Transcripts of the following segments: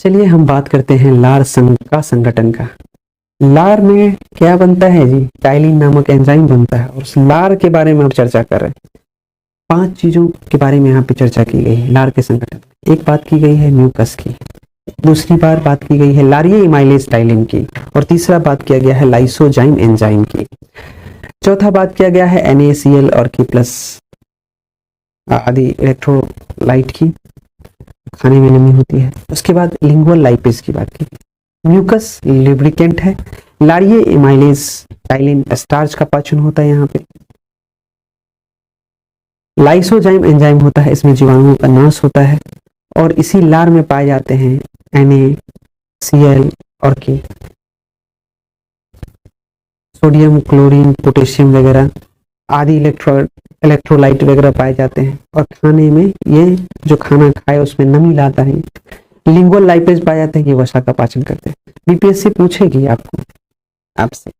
चलिए हम बात करते हैं लार संघ का संगठन का। लार में क्या बनता है जी? टाइलिन नामक एंजाइम बनता है और उस लार के बारे में हम चर्चा कर रहे हैं। 5 चीजों के बारे में यहाँ पे चर्चा की गई है लार के संगठन। एक बात की गई है म्यूकस की, दूसरी बात की गई है लारिये इमाइलेज टाइलिन की, और तीसरा बात किया गया है लाइसोजाइम एंजाइम की। चौथा बात किया गया है NaCl और की प्लस आदि इलेक्ट्रोलाइट की, खाने में नमी होती है। उसके बाद लिंगुअल लाइपेज की बात की। म्यूकस लिब्रिकेंट है। लारिये इमाइलेज टाइलिन स्टार्च का पाचन होता है यहाँ पे। लाइसोजाइम एंजाइम होता है, इसमें जीवाणुओं का नाश होता है और इसी लार में पाए जाते हैं NaCl और की सोडियम, क्लोरीन, पोटेशियम वगैरह आदि इलेक्ट्रोलाइट वगैरह पाए जाते हैं। और खाने में ये जो खाना खाए उसमें नमी लाता है। लिंगुअल लाइपेज पाए जाते हैं कि वसा का पाचन करते हैं। बीपीएससी पूछेगी आपसे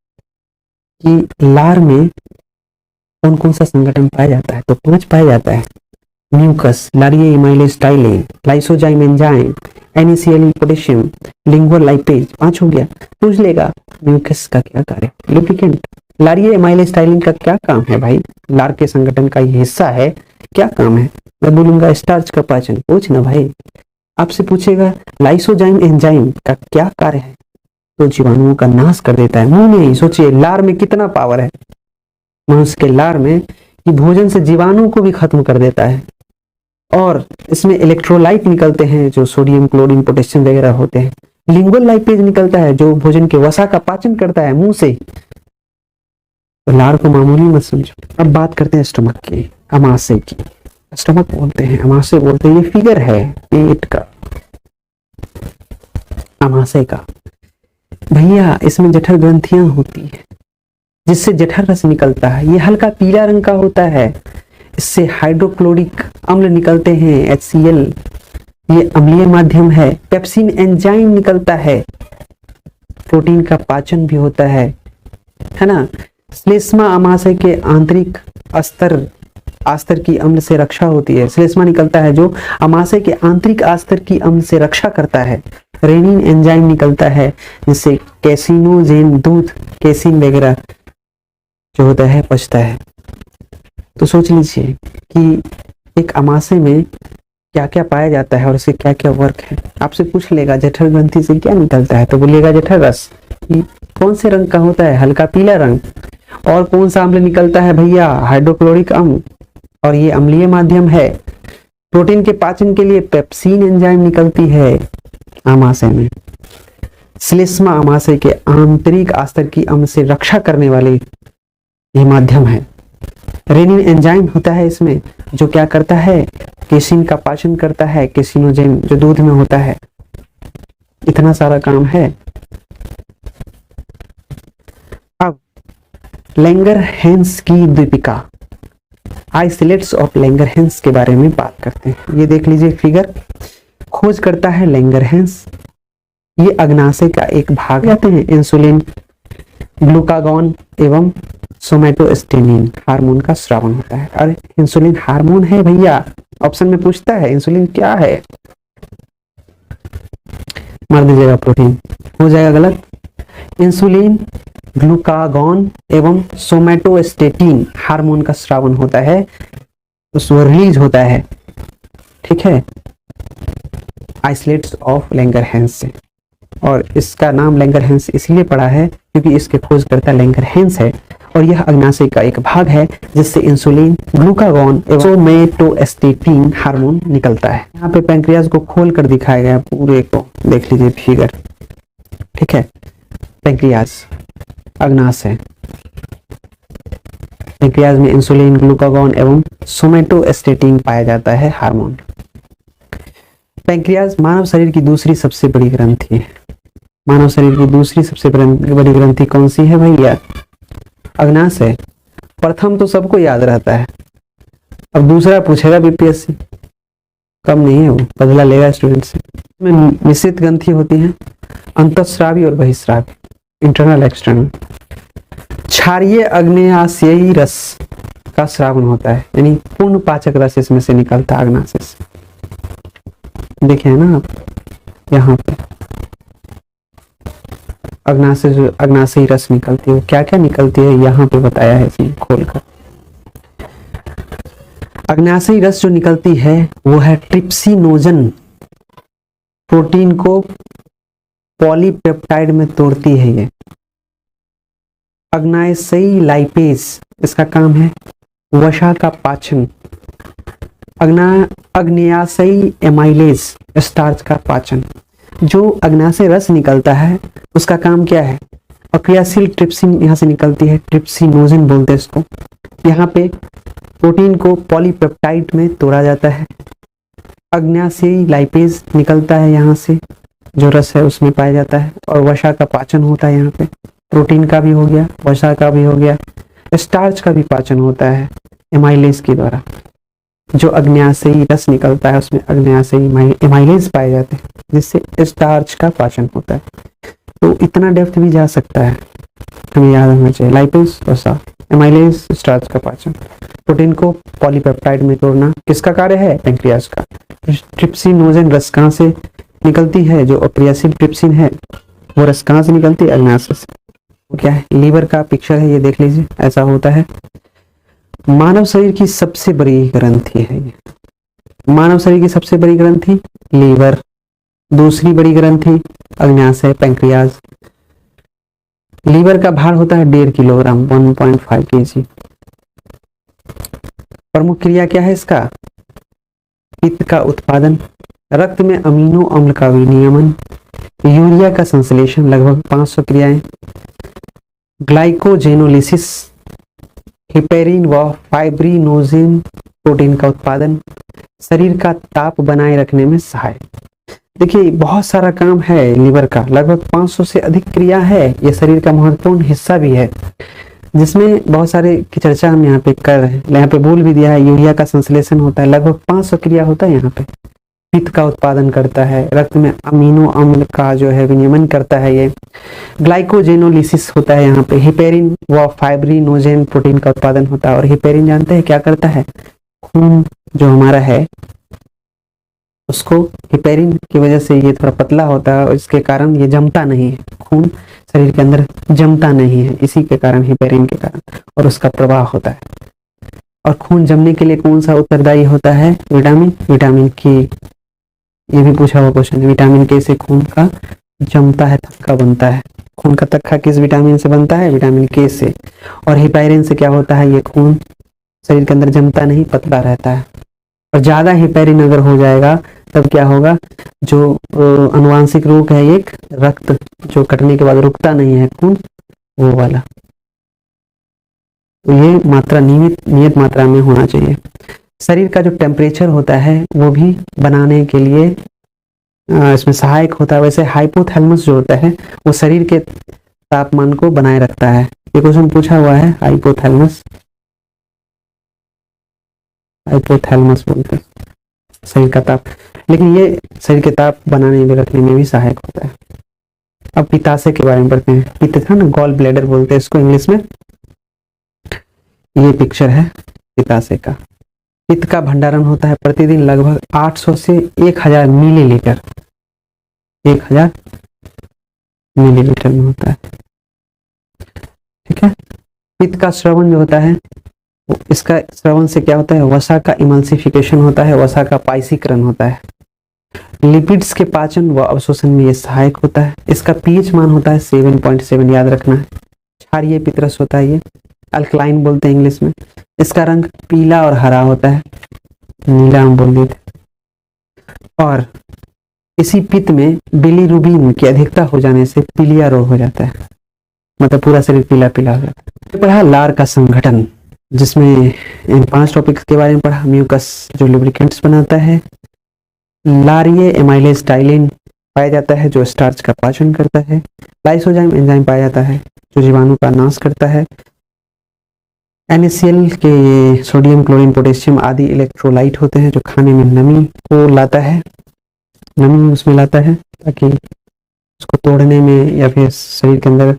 कि लार में कौन कौन सा संगठन पाया जाता है, तो 5 पाया जाता है। म्यूकस, लारिये amylase ptyalin, lysozyme enzyme, NaCl, potassium, lingual lipase, 5 हो गया। पूछ लेगा म्यूकस का क्या कार्य? लुब्रिकेंट। लारिये इमाइलेज टाइलिन का क्या काम है भाई? लार के संगठन का ये हिस्सा है, क्या काम है? मैं बोलूंगा स्टार्च का पाचन। पूछ ना भाई, आपसे पूछेगा लाइसोजाइम एंजाइम का क्या कार्य है, तो जीवाणुओं का नाश कर देता है। मुंह में ही सोचिए लार में कितना पावर है मनुष्य के लार में कि भोजन से जीवाणु को भी खत्म कर देता है। और इसमें इलेक्ट्रोलाइट निकलते हैं जो सोडियम, क्लोरीन, पोटेशियम वगैरह होते हैं। लिंगुअल लाइपेज निकलता है जो भोजन के वसा का पाचन करता है मुंह से। तो लार को मामूली मत समझो। अब बात करते हैं स्टमक की, अमाशय की। स्टमक बोलते हैं, अमाशय बोलते हैं। ये फिगर है पेट का, अमाशय का। भैया इसमें जठर ग्रंथियां होती है जिससे जठर रस निकलता है। ये हल्का पीला रंग का होता है। इससे हाइड्रोक्लोरिक अम्ल निकलते हैं, HCl। ये अम्लीय माध्यम है। पेप्सिन एंजाइम निकलता है। प्रोटीन का पाचन भी होता है ना। श्लेष्मा अमाशय के आंतरिक आस्तर की अम्ल से रक्षा होती है। श्लेष्मा निकलता है जो अमाशय के आंतरिक आस्तर की अम्ल से रक्षा करता है। रेनिन एंजाइम निकलता है जिससे कैसिनोजेन दूध, केसिन वगैरह जो होता है पचता है। तो सोच लीजिए कि एक अमाशय में क्या क्या पाया जाता है और इससे क्या क्या वर्क है। आपसे पूछ लेगा जठर ग्रंथि से क्या निकलता है, तो बोलिएगा जठर रस। कौन से रंग का होता है? हल्का पीला रंग। और कौन सा अम्ल निकलता है भैया? हाइड्रोक्लोरिक अम्ल। और ये अम्लीय माध्यम है। प्रोटीन के पाचन के लिए पेप्सिन एंजाइम निकलती है अमाशय में। श्लेष्मा अमाशय के आंतरिक आस्तर की अम्ल से रक्षा करने वाले ये माध्यम है। रेनिन एंजाइम होता है इसमें जो क्या करता है? केसिन का पाचन करता है। केसिनोजेन जो दूध में होता है। इतना सारा काम है। अब लैंगरहैंस की दीपिका, आइसोलेट्स ऑफ लैंगरहैंस के बारे में बात करते हैं। ये देख लीजिए फिगर। खोज करता है लैंगरहैंस। ये अग्नाशय का एक भाग आते हैं। इंसुलिन, ग्लूकागॉन एवं सोमैटोस्टेनिन हार्मोन का स्रावन होता है। अरे इंसुलिन हार्मोन है भैया, ऑप्शन में पूछता है इंसुलिन क्या है, मार दीजिएगा प्रोटीन, हो जाएगा गलत। इंसुलिन, ग्लूकागॉन एवं सोमैटोस्टेटिन हार्मोन का स्रावन होता है, उसको रिलीज होता है। ठीक है, आइसोलेट्स ऑफ लैंगरहैंस से। और इसका नाम लैंगरहैंस इसलिए पड़ा है क्योंकि इसके खोजकर्ता लैंगरहैंस है और यह अग्नाशय का एक भाग है जिससे इंसुलिन, ग्लूकागॉन एवं सोमैटोस्टेटिन हार्मोन निकलता है। यहाँ पे पैंक्रियाज को खोल कर दिखाया गया पूरे को, देख लीजिए फिगर। ठीक है, पैंक्रियाज अग्नाशय। पैंक्रियाज में इंसुलिन, ग्लूकागॉन एवं सोमैटोस्टेटिन पाया जाता है हार्मोन। पैंक्रियाज मानव शरीर की दूसरी सबसे बड़ी ग्रंथि है। मानव शरीर की दूसरी सबसे बड़ी ग्रंथि कौन सी है भैया? अग्नाशय। प्रथम तो सबको याद रहता है, अब दूसरा पूछेगा बीपीएससी, कम नहीं है वो, बदला लेगा स्टूडेंट से। में मिश्रित ग्रंथि होती हैं, अंतःस्रावी और बहिःस्रावी, इंटरनल एक्सटर्नल। क्षारीय अग्नेयाशयी रस का स्रावन होता है, यानी पूर्ण पाचक रस इसमें से निकलता है अग्नाशय से। देखे है ना आप, यहाँ पे अग्नाशयी रस निकलती है। क्या क्या निकलती है यहाँ पे बताया है इसमें खोलकर। अग्नाशयी रस जो निकलती है वो है ट्रिप्सिनोजन प्रोटीन को पॉलीपेप्टाइड में तोड़ती है। ये अग्नाशयी लाइपेज, इसका काम है वसा का पाचन। अग्नाशयी एमाइलेज, स्टार्च का पाचन। जो अग्नाशय रस निकलता है उसका काम क्या है? अक्रियाशील ट्रिप्सिन यहाँ से निकलती है, ट्रिप्सिनोजन बोलते हैं इसको। यहाँ पे प्रोटीन को पॉलीपेप्टाइड में तोड़ा जाता है। अग्नाशयी लाइपेज निकलता है यहाँ से, जो रस है उसमें पाया जाता है, और वसा का पाचन होता है। यहाँ पे प्रोटीन का भी हो गया, वसा का भी हो गया, स्टार्च का भी पाचन होता है एमाइलेज के द्वारा। जो अग्नाशयी रस निकलता है उसमें अग्नाशयी एमाइलेज पाए जाते हैं, जिससे स्टार्च का पाचन होता है। तो इतना डेप्थ भी जा सकता है, हमें याद रखना चाहिए। लाइपेज, वसा, एमाइलेज, स्टार्च का पाचन, प्रोटीन को पॉलीपेप्टाइड में तोड़ना किसका कार्य है? पैंक्रियाज का। ट्रिप्सिनोजन रस कहाँ से निकलती है? जो अक्रियाशील ट्रिप्सिन है वो रस कहाँ से निकलती है? अग्नाशय से। क्या है? लीवर का पिक्चर है, ये देख लीजिए, ऐसा होता है। मानव शरीर की सबसे बड़ी ग्रंथि है ये। मानव शरीर की सबसे बड़ी ग्रंथि लीवर, दूसरी बड़ी ग्रंथि अग्नाशय, पैंक्रियाज। लीवर का भार होता है 1.5 किलोग्राम, 1.5 kg। प्रमुख क्रिया क्या है इसका? पित्त का उत्पादन, रक्त में अमीनो अम्ल का विनियमन, यूरिया का संश्लेषण, लगभग 500 क्रियाएं, ग्लाइकोजेनोलिसिस, हिपेरिन व फाइब्रिनोजेन प्रोटीन का उत्पादन, शरीर का ताप बनाए रखने में सहायक। देखिए बहुत सारा काम है लीवर का, लगभग 500 से अधिक क्रिया है। ये शरीर का महत्वपूर्ण हिस्सा भी है, जिसमें बहुत सारे की चर्चा हम यहाँ पे कर रहे हैं। यहाँ पे बोल भी दिया है, यूरिया का संश्लेषण होता है, लगभग 500 क्रिया होता है यहाँ पे। पित्त का उत्पादन करता है, रक्त में अमीनो अम्ल का जो है विनियमन करता है। ये ग्लाइकोजेनोलिसिस होता है यहाँ पे। हिपेरिन व फाइब्रिनोजेन प्रोटीन का उत्पादन होता है। और हिपेरिन जानते हैं क्या करता है? खून जो हमारा है उसको, हिपेरिन की वजह से ये थोड़ा पतला होता है और इसके कारण ये जमता नहीं है, खून शरीर के अंदर जमता नहीं है, इसी के कारण, हिपेरिन के कारण, और उसका प्रवाह होता है। और खून जमने के लिए कौन सा उत्तरदायी होता है? विटामिन के। ये भी पूछा हुआ क्वेश्चन है, विटामिन के से खून का जमता है, थक्का बनता है। खून का थक्का किस विटामिन से बनता है? विटामिन के से। और हिपेरिन से क्या होता है? ये खून शरीर के अंदर जमता नहीं, पतला रहता है। और ज्यादा हिपेरिन अगर हो जाएगा तब क्या होगा? जो अनुवांशिक रोग है एक, रक्त जो कटने के बाद रुकता नहीं है खून, वो वाला। तो ये मात्रा नियत मात्रा में होना चाहिए। शरीर का जो टेम्परेचर होता है वो भी बनाने के लिए इसमें सहायक होता है। वैसे हाइपोथैलेमस जो होता है वो शरीर के तापमान को बनाए रखता है। ये क्वेश्चन पूछा हुआ है, हाइपोथैलेमस बोलते हैं शरीर का ताप, लेकिन ये शरीर के ताप बनाने में रखने में भी सहायक होता है। अब पित्ताशय के बारे में पढ़ते हैं। पित्त था ना, गॉल ब्लैडर बोलते हैं इसको इंग्लिश में। ये पिक्चर है पित्ताशय का। पित्त का भंडारण होता है प्रतिदिन लगभग 800 से 1000 मिलीलीटर, 1000 मिलीलीटर में होता है। ठीक है। पित्त का स्रवण जो होता है, इसका स्रवण से क्या होता है? वसा का इमल्सिफिकेशन होता है, वसा का पाइसीकरण होता है। लिपिड्स के पाचन व अवशोषण में ये सहायक होता है। इसका पीएच मान होता है 7.7, याद रखना है। क्षारीय पित्तरस होता है, ये अल्कलाइन बोलते हैं इंग्लिश में। इसका रंग पीला और हरा होता है, नीला हम बोल देते। और इसी पित्त में बिलीरुबिन की अधिकता हो जाने से पीलिया रोग हो जाता है, मतलब पूरा शरीर पीला पीला हो जाता है। पढ़ा लार का संगठन, जिसमें इन 5 टॉपिक्स के बारे में पढ़ा। म्यूकस जो लुब्रिकेंट्स बनाता है, लारिये एमाइलेज टाइलिन पाया जाता है जो स्टार्च का पाचन करता है, लाइसोजाइम एंजाइम पाया जाता है जो जीवाणु का नाश करता है। NaCl के सोडियम, क्लोरीन, पोटेशियम आदि इलेक्ट्रोलाइट होते हैं जो खाने में नमी को लाता है, नमी उसमें लाता है ताकि उसको तोड़ने में या फिर शरीर के अंदर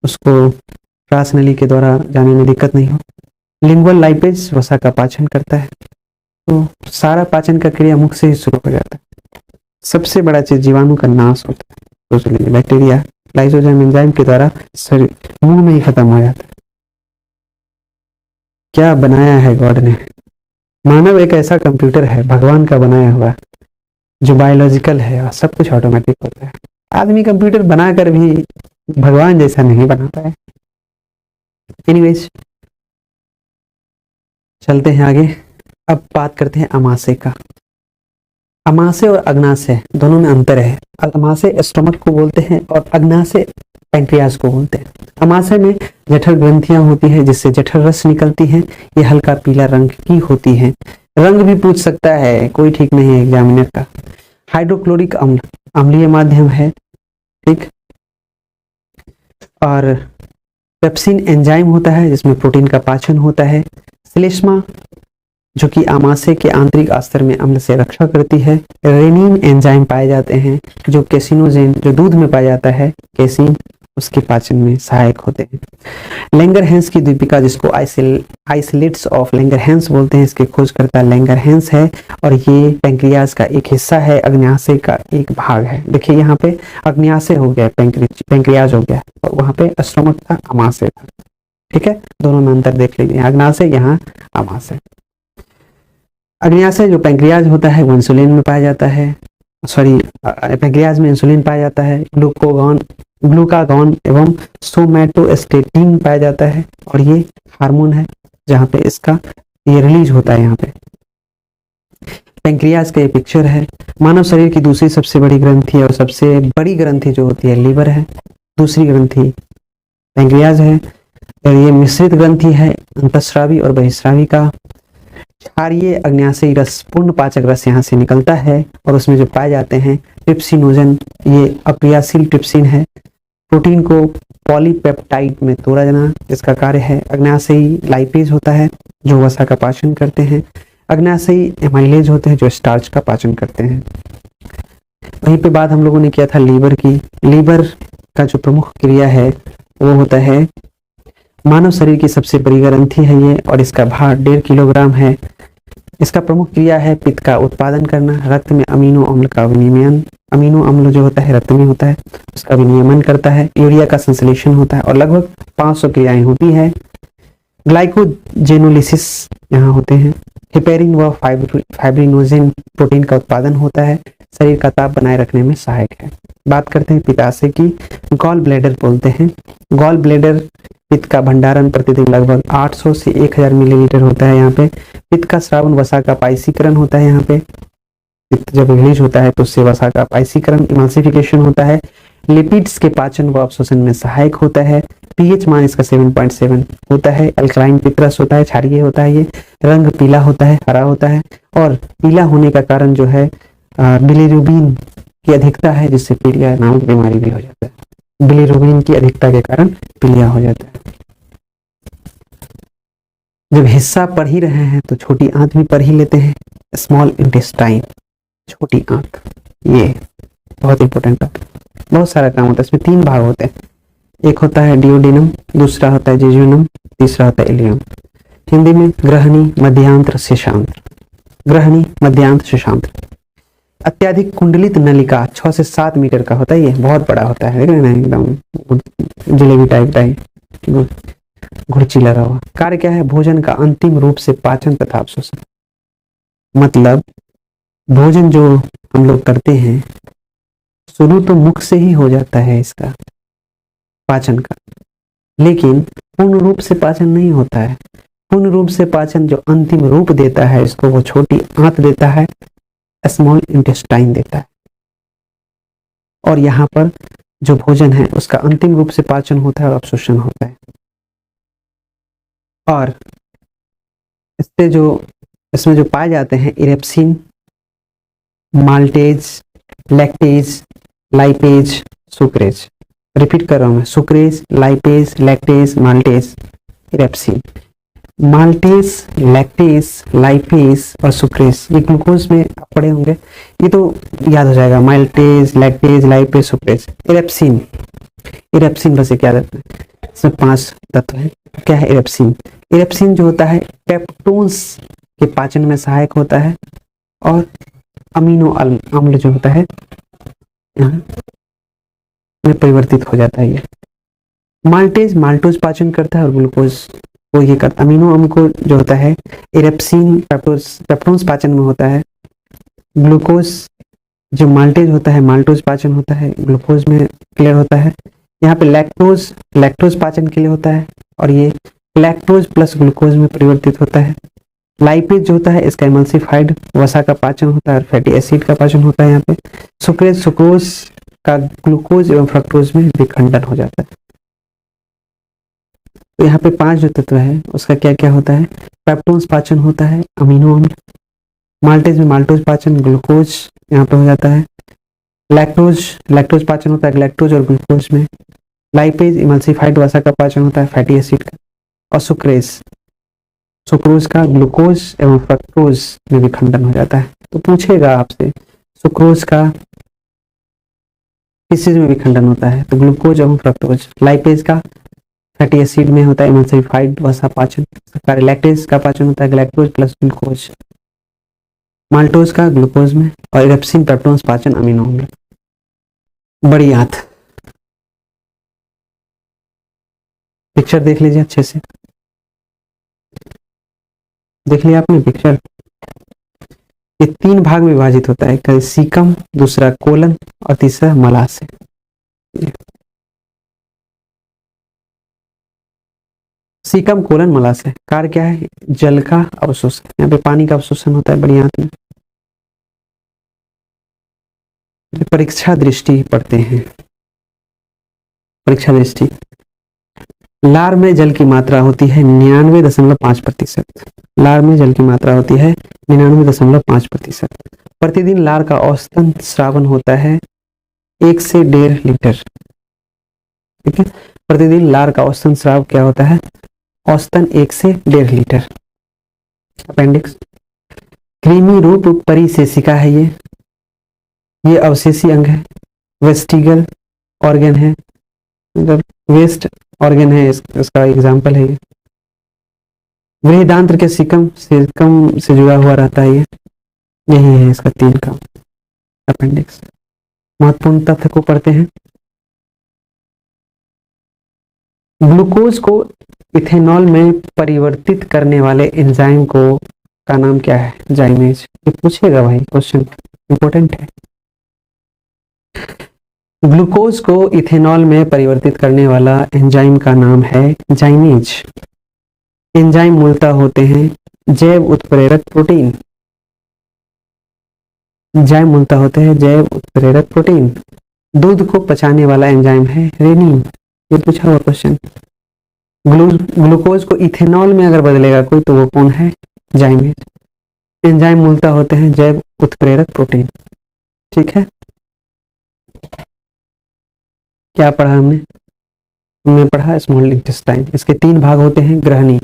उसको रास नली के द्वारा जाने में दिक्कत नहीं हो। लिंगुअल लाइपेज वसा का पाचन करता है। तो सारा पाचन का क्रिया मुख से ही शुरू हो जाता है। सबसे बड़ा चीज जीवाणु का नाश होता है। सोच लीजिए, बैक्टीरिया लाइसोजाइम एंजाइम के द्वारा शरीर मुंह में ही खत्म हो जाता है। क्या बनाया है गॉड ने। मानव एक ऐसा कंप्यूटर है भगवान का बनाया हुआ, जो बायोलॉजिकल है और सब कुछ ऑटोमेटिक होता है। आदमी कंप्यूटर बनाकर भी भगवान जैसा नहीं बना पाया। एनीवेज, चलते हैं आगे। अब बात करते हैं अमाशय का। अमाशय और अग्नाशय दोनों में अंतर है। अमाशय स्टोमक को बोलते हैं और अग्नाशय पैंक्रियाज को बोलते हैं। अमाशय में जठर ग्रंथियां होती हैं जिससे जठर रस निकलती हैं। ये हल्का पीला रंग की होती हैं। रंग भी पूछ सकता है, कोई ठीक नहीं है एग्जामिनर का। हाइड्रोक्लोरिक अम्ल अम्लीय माध्यम है, ठीक। और पेप्सिन एंजाइम होता है जिसमें प्रोटीन का पाचन होता है। श्लेष्मा जो कि आमाशय के आंतरिक अस्तर में अम्ल से रक्षा करती है। रेनिन एंजाइम पाए जाते हैं जो कैसिनोजेन, जो दूध में पाया जाता है कैसीन, उसके पाचन में सहायक होते हैं। लैंगरहैंस की दीपिका, जिसको आइसोलेट्स ऑफ लैंगरहैंस बोलते हैं, इसके खोजकर्ता लैंगरहैंस है और ये पैंक्रियाज का एक हिस्सा है, अग्न्याशय का एक भाग है। देखिए यहाँ पे अग्न्याशय हो गया, पैंक्रियाज हो गया, और वहां पे स्टोमक था, अमाशय था। ठीक है, दोनों में अंतर देख लीजिए, अग्न्याशय, यहाँ अमाशय। अग्न्याशय जो पैंक्रियाज होता है वो इंसुलिन में पाया जाता है, पैंक्रियाज में इंसुलिन पाया जाता है, ग्लूकागॉन एवं सोमैटोस्टेटिन पाया जाता है, और ये हार्मोन है जहाँ पे इसका ये रिलीज होता है। यहाँ पे पैंक्रियाज का ये पिक्चर है। मानव शरीर की दूसरी सबसे बड़ी ग्रंथि और सबसे बड़ी ग्रंथि जो होती है लीवर है, दूसरी ग्रंथि पैंक्रियाज है, और ये मिश्रित ग्रंथि है अंतःस्रावी और बहिस्रावी का। क्षारीय अग्न्याशयी रस, पूर्ण पाचक रस यहाँ से निकलता है, और उसमें जो पाए जाते हैं ट्रिप्सिनोजन, ये अक्रियाशील ट्रिप्सिन है। प्रोटीन को पॉलीपेप्टाइड में तोड़ा जाना इसका कार्य है। अग्न्याशयी लाइपेज होता है जो वसा का पाचन करते हैं। अग्न्याशयी एमाइलेज होते हैं जो स्टार्च का पाचन करते हैं। वहीं पे बात हम लोगों ने किया था लीवर की। लीवर का जो प्रमुख क्रिया है वो होता है, मानव शरीर की सबसे बड़ी ग्रंथि है ये, और इसका भार 1.5 किलोग्राम है। इसका प्रमुख क्रिया है पित्त का उत्पादन करना, रक्त में अमीनो अम्ल का विनियमन, अमीनो अम्ल जो होता है रक्त में होता है उसका विनियमन करता है। यूरिया का संश्लेषण होता है, और लगभग 500 क्रियाएं होती है। ग्लाइकोजेनोलिसिस यहाँ होते हैं। हेपेरिन व फाइब्रिनोजेन प्रोटीन का उत्पादन होता है, शरीर का ताप बनाए रखने में सहायक है। बात करते हैं पित्ताशय की। गॉल ब्लैडर बोलते हैं। गॉल ब्लैडर पित्त का भंडारण प्रतिदिन लगभग 800 से 1000 मिलीलीटर होता है। यहाँ पे पित्त का स्रावन, वसा का पाइसीकरण होता है। यहाँ पे पित्त जब रिलीज होता है तो उससे वसा का पाइसीकरण, इमाल्सिफिकेशन होता है। लिपिड्स के पाचन व अवशोषण में सहायक होता है। पीएच मान इसका 7.7 होता है। अल्कलाइन पित्तरस होता है, क्षारीय होता है। ये रंग पीला होता है, हरा होता है, और पीला होने का कारण जो है बिलिरुबिन की अधिकता है, जिससे पीलिया नामक बीमारी भी हो जाता है। बिलिरुबिन की अधिकता के कारण पीलिया हो जाता है। जब हिस्सा पढ़ ही रहे हैं तो छोटी आंत भी पढ़ ही लेते हैं। स्मॉल इंटेस्टाइन, छोटी आंत, ये बहुत इंपॉर्टेंट है। बहुत सारा काम होता है इसमें। 3 भाग होते हैं, एक होता है डियोडिनम, दूसरा होता है जेजुनम, तीसरा होता है इलियम। हिंदी में ग्रहणी, मध्यांत्र, शेषांत्र। ग्रहणी, मध्यांत्र, शेषांत्र। अत्याधिक कुंडलित नलिका 6 से 7 मीटर का होता है। ये बहुत बड़ा होता है, देख रहे हैं एकदम जलेबी टाइप घुड़ची लगा हुआ। कार्य क्या है? भोजन का अंतिम रूप से पाचन तथा अवशोषण। मतलब भोजन जो हम लोग करते हैं शुरू तो मुख से ही हो जाता है इसका पाचन का, लेकिन पूर्ण रूप से पाचन नहीं होता है। पूर्ण रूप से पाचन जो अंतिम रूप देता है इसको वो छोटी आंत देता है, स्मॉल इंटेस्टाइन देता है। और यहाँ पर जो भोजन है उसका अंतिम रूप से पाचन होता है और अवशोषण होता है। और इसमें जो पाए जाते हैं erepsin, maltase, lactase, lipase, sucrase. Repeat कर रहा हूं मैं, sucrase, lipase, lactase, maltase, erepsin. Maltase, lactase, lipase और सुक्रेज, ये ग्लूकोज में आप पढ़े होंगे, ये तो याद हो जाएगा। Maltase, lactase, lipase, sucrase. Erepsin, erepsin बस क्या रहता है, इसमें 5 तत्व है। क्या है इरेप्सिन? इरेप्सिन जो होता है पेप्टोन्स के पाचन में सहायक होता है और अमीनो अम्ल जो होता है यहाँ में परिवर्तित हो जाता है। ये माल्टेज माल्टोज पाचन करता है और ग्लूकोज को ये करता है। अमीनो अम्ल को जो होता है इरेप्सिन पेप्टोन्स पाचन में होता है। ग्लूकोज जो माल्टेज होता है माल्टोज पाचन होता है, ग्लूकोज में क्लियर होता है। यहाँ पे लैक्टोज पाचन के लिए होता है और ये लैक्टोज प्लस ग्लूकोज में परिवर्तित होता है। लाइपेज जो होता है इसका एमल्सिफाइड वसा का पाचन होता है और फैटी एसिड का पाचन होता है। यहाँ पे सुक्रोज का ग्लूकोज एवं फ्रक्टोज में विखंडन हो जाता है। तो यहाँ पे 5 जो तत्व है उसका क्या क्या होता है, पेप्टोन्स पाचन होता है, अमीनो अम्ल, माल्टेज में माल्टोज पाचन, ग्लूकोज यहाँ पे हो जाता है, लैक्टोज पाचन होता है ग्लैक्टोज और ग्लूकोज में, लाइपेज इमल्सिफाइड वसा का पाचन होता है फैटी एसिड का, और सुक्रोज का ग्लूकोज एवं फ्रक्टोज में विखंडन हो जाता है। तो पूछेगा आपसे सुक्रोज का किस चीज में विखंडन होता है, तो ग्लूकोज एवं फ्रक्टोज। लाइपेज का फैटी एसिड में होता है इमल्सिफाइड वसा पाचन, लैक्टेज का पाचन होता है ग्लैक्टोज प्लस ग्लूकोज, माल्टोज का ग्लूकोज में, और इरेप्सिन पेप्टोन्स पाचन अमीनो अम्ल। बड़ी आंत पिक्चर देख लीजिए अच्छे से, देख लिया आपने पिक्चर। ये 3 भाग में विभाजित होता है, सीकम, दूसरा कोलन और तीसरा मलाशय। सीकम कोलन मलाशय कार्य क्या है, जल का अवशोषण। यहाँ पे पानी का अवशोषण होता है बड़ी आंत में। परीक्षा दृष्टि पढ़ते हैं, परीक्षा दृष्टि। लार में जल की मात्रा होती है 99.5%। लार में जल की मात्रा होती है 99.5%। प्रतिदिन लार का औसतन स्रावन होता है 1 से 1.5 लीटर। ठीक है, प्रतिदिन लार का औसतन स्राव क्या होता है, औसतन 1 से 1.5 लीटर। अपेंडिक्स, कृमि रूप परिशेषिका है ये अवशेषी अंग है, वेस्टिगल ऑर्गन है, मतलब वेस्ट ऑर्गन है, इसका एग्जाम्पल है ये। बृहदांत्र के सिकम से जुड़ा हुआ रहता है ये, यही है इसका 3 का अपेंडिक्स। महत्वपूर्ण तथ्य को पढ़ते हैं। ग्लूकोज को इथेनॉल में परिवर्तित करने वाले एंजाइम को का नाम क्या है, जाइमेज। ये पूछेगा भाई, क्वेश्चन इंपॉर्टेंट है। ग्लूकोज को इथेनॉल में परिवर्तित करने वाला एंजाइम का नाम है जाइमेज। एंजाइम मूलतः होते हैं जैव उत्प्रेरक प्रोटीन। एंजाइम मूलतः होते हैं जैव उत्प्रेरक प्रोटीन। दूध को पचाने वाला एंजाइम है रेनिन। ये पूछा हुआ क्वेश्चन। ग्लूकोज को इथेनॉल में अगर बदलेगा कोई तो वो कौन है, जाइमेज। एंजाइम मूलतः होते हैं जैव उत्प्रेरक प्रोटीन। ठीक है, क्या पढ़ा हमने पढ़ा स्मॉल इंटेस्टाइन। इसके 3 भाग होते हैं, ग्रहणी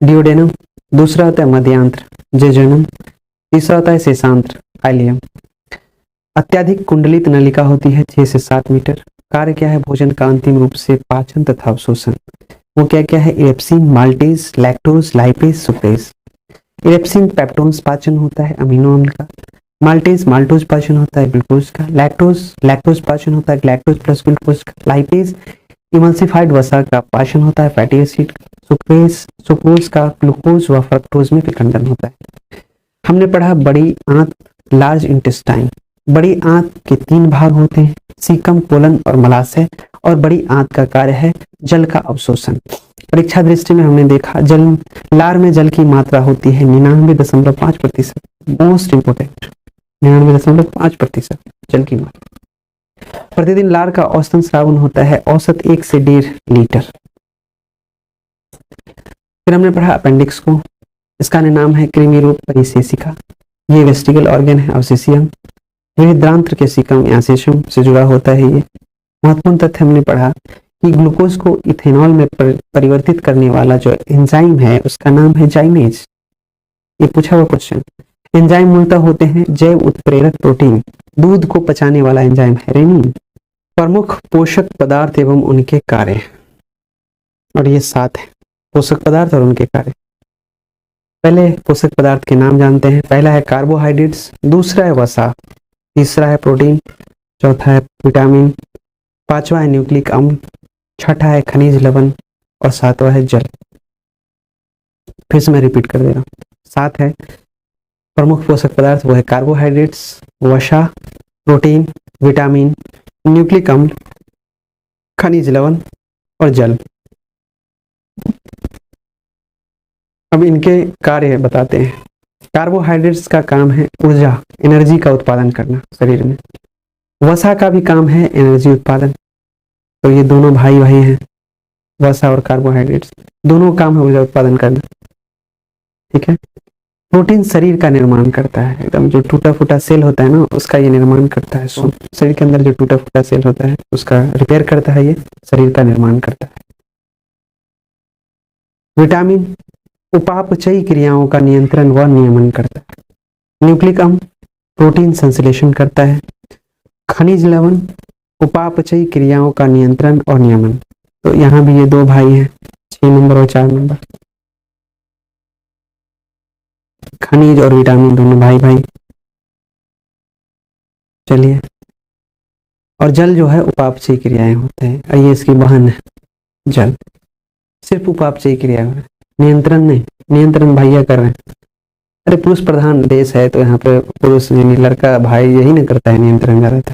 डियोडेनम, दूसरा होता है मध्यांत्र जेजुनम, तीसरा होता है शेषांत्र आइलियम। अत्यधिक कुंडलित नलिका होती है 6 से 7 मीटर। कार्य क्या है, भोजन का अंतिम रूप से पाचन तथा अवशोषण। वो क्या क्या है, erepsin, maltase, lactose, lipase, sucrase. Erepsin peptones पाचन होता है अमीनो अम्ल का, माल्टेज माल्टोज पाचन होता है ग्लूकोज का, लैक्टोज पाचन होता है ग्लैक्टोज प्लस ग्लूकोज का, लाइपेज इमल्सिफाइड वसा का पाचन होता है फैटी एसिड, सुक्रोज का ग्लूकोज व फ्रक्टोज में विखंडन होता है। हमने पढ़ा बड़ी आंत लार्ज इंटेस्टाइन। बड़ी आंत के 3 भाग होते हैं, सीकम, कोलन और मलाशय, और बड़ी आंत का कार्य है जल का अवशोषण। परीक्षा दृष्टि में हमने देखा लार में जल की मात्रा होती है 99.5%। मोस्ट इंपोर्टेंट, 99.5% जल की मात्रा। प्रतिदिन लार का औसतन स्रावन होता है औसत 1 से 1.5 लीटर। फिर हमने पढ़ा अपेंडिक्स को, इसका नाम है कृमि रूप परिशेषिका। ये वेस्टिगल ऑर्गन है, अवशेषी अंग। बृहदांत्र के सिकम या शेषम से जुड़ा होता है ये। महत्वपूर्ण तथ्य हमने पढ़ा कि ग्लूकोज को इथेनॉल में परिवर्तित करने वाला जो एंजाइम है उसका नाम है जाइमेज। ये पूछा हुआ क्वेश्चन। एंजाइम मूलतः होते हैं जैव उत्प्रेरक प्रोटीन। दूध को पचाने वाला एंजाइम है रेनिन। प्रमुख पोषक पदार्थ एवं उनके कार्य, और ये 7 है पोषक पदार्थ और उनके कार्य। पहले पोषक पदार्थ के नाम जानते हैं। पहला है कार्बोहाइड्रेट्स, दूसरा है वसा, तीसरा है प्रोटीन, चौथा है विटामिन, पांचवा है न्यूक्लिक अम्ल, छठा है खनिज लवण और सातवां है जल। फिर से मैं रिपीट कर दे रहा हूँ। सात है प्रमुख पोषक पदार्थ, वो है कार्बोहाइड्रेट्स, वसा, प्रोटीन, विटामिन, न्यूक्लिक अम्ल, खनिज लवण और जल। अब इनके कार्य बताते हैं। कार्बोहाइड्रेट्स का काम है ऊर्जा, एनर्जी का उत्पादन करना शरीर में। वसा का भी काम है एनर्जी उत्पादन। तो ये दोनों भाई भाई हैं, वसा और कार्बोहाइड्रेट्स, दोनों काम है ऊर्जा उत्पादन करना। ठीक है। प्रोटीन शरीर का निर्माण करता है, एकदम जो टूटा फूटा सेल होता है ना, उसका ये निर्माण करता है। शरीर के अंदर जो टूटा फूटा सेल होता है उसका रिपेयर करता है, ये शरीर का निर्माण करता है। विटामिन उपापचयी क्रियाओं का नियंत्रण व नियमन करता है। न्यूक्लिक अम्ल प्रोटीन संश्लेषण करता है। खनिज लवण उपापचयी क्रियाओं का नियंत्रण और नियमन। तो यहाँ भी ये दो भाई हैं, 6 नंबर और 4 नंबर, खनिज और विटामिन दोनों भाई भाई। चलिए, और जल जो है उपापचयी क्रियाएं होते हैं, और ये इसकी बहन है जल। सिर्फ उपापचयी क्रिया, नियंत्रण नहीं, नियंत्रण भैया कर रहे हैं। अरे पुरुष प्रधान देश है तो यहाँ पे पुरुष यानी लड़का भाई यही ना करता है नियंत्रण ज्यादातर।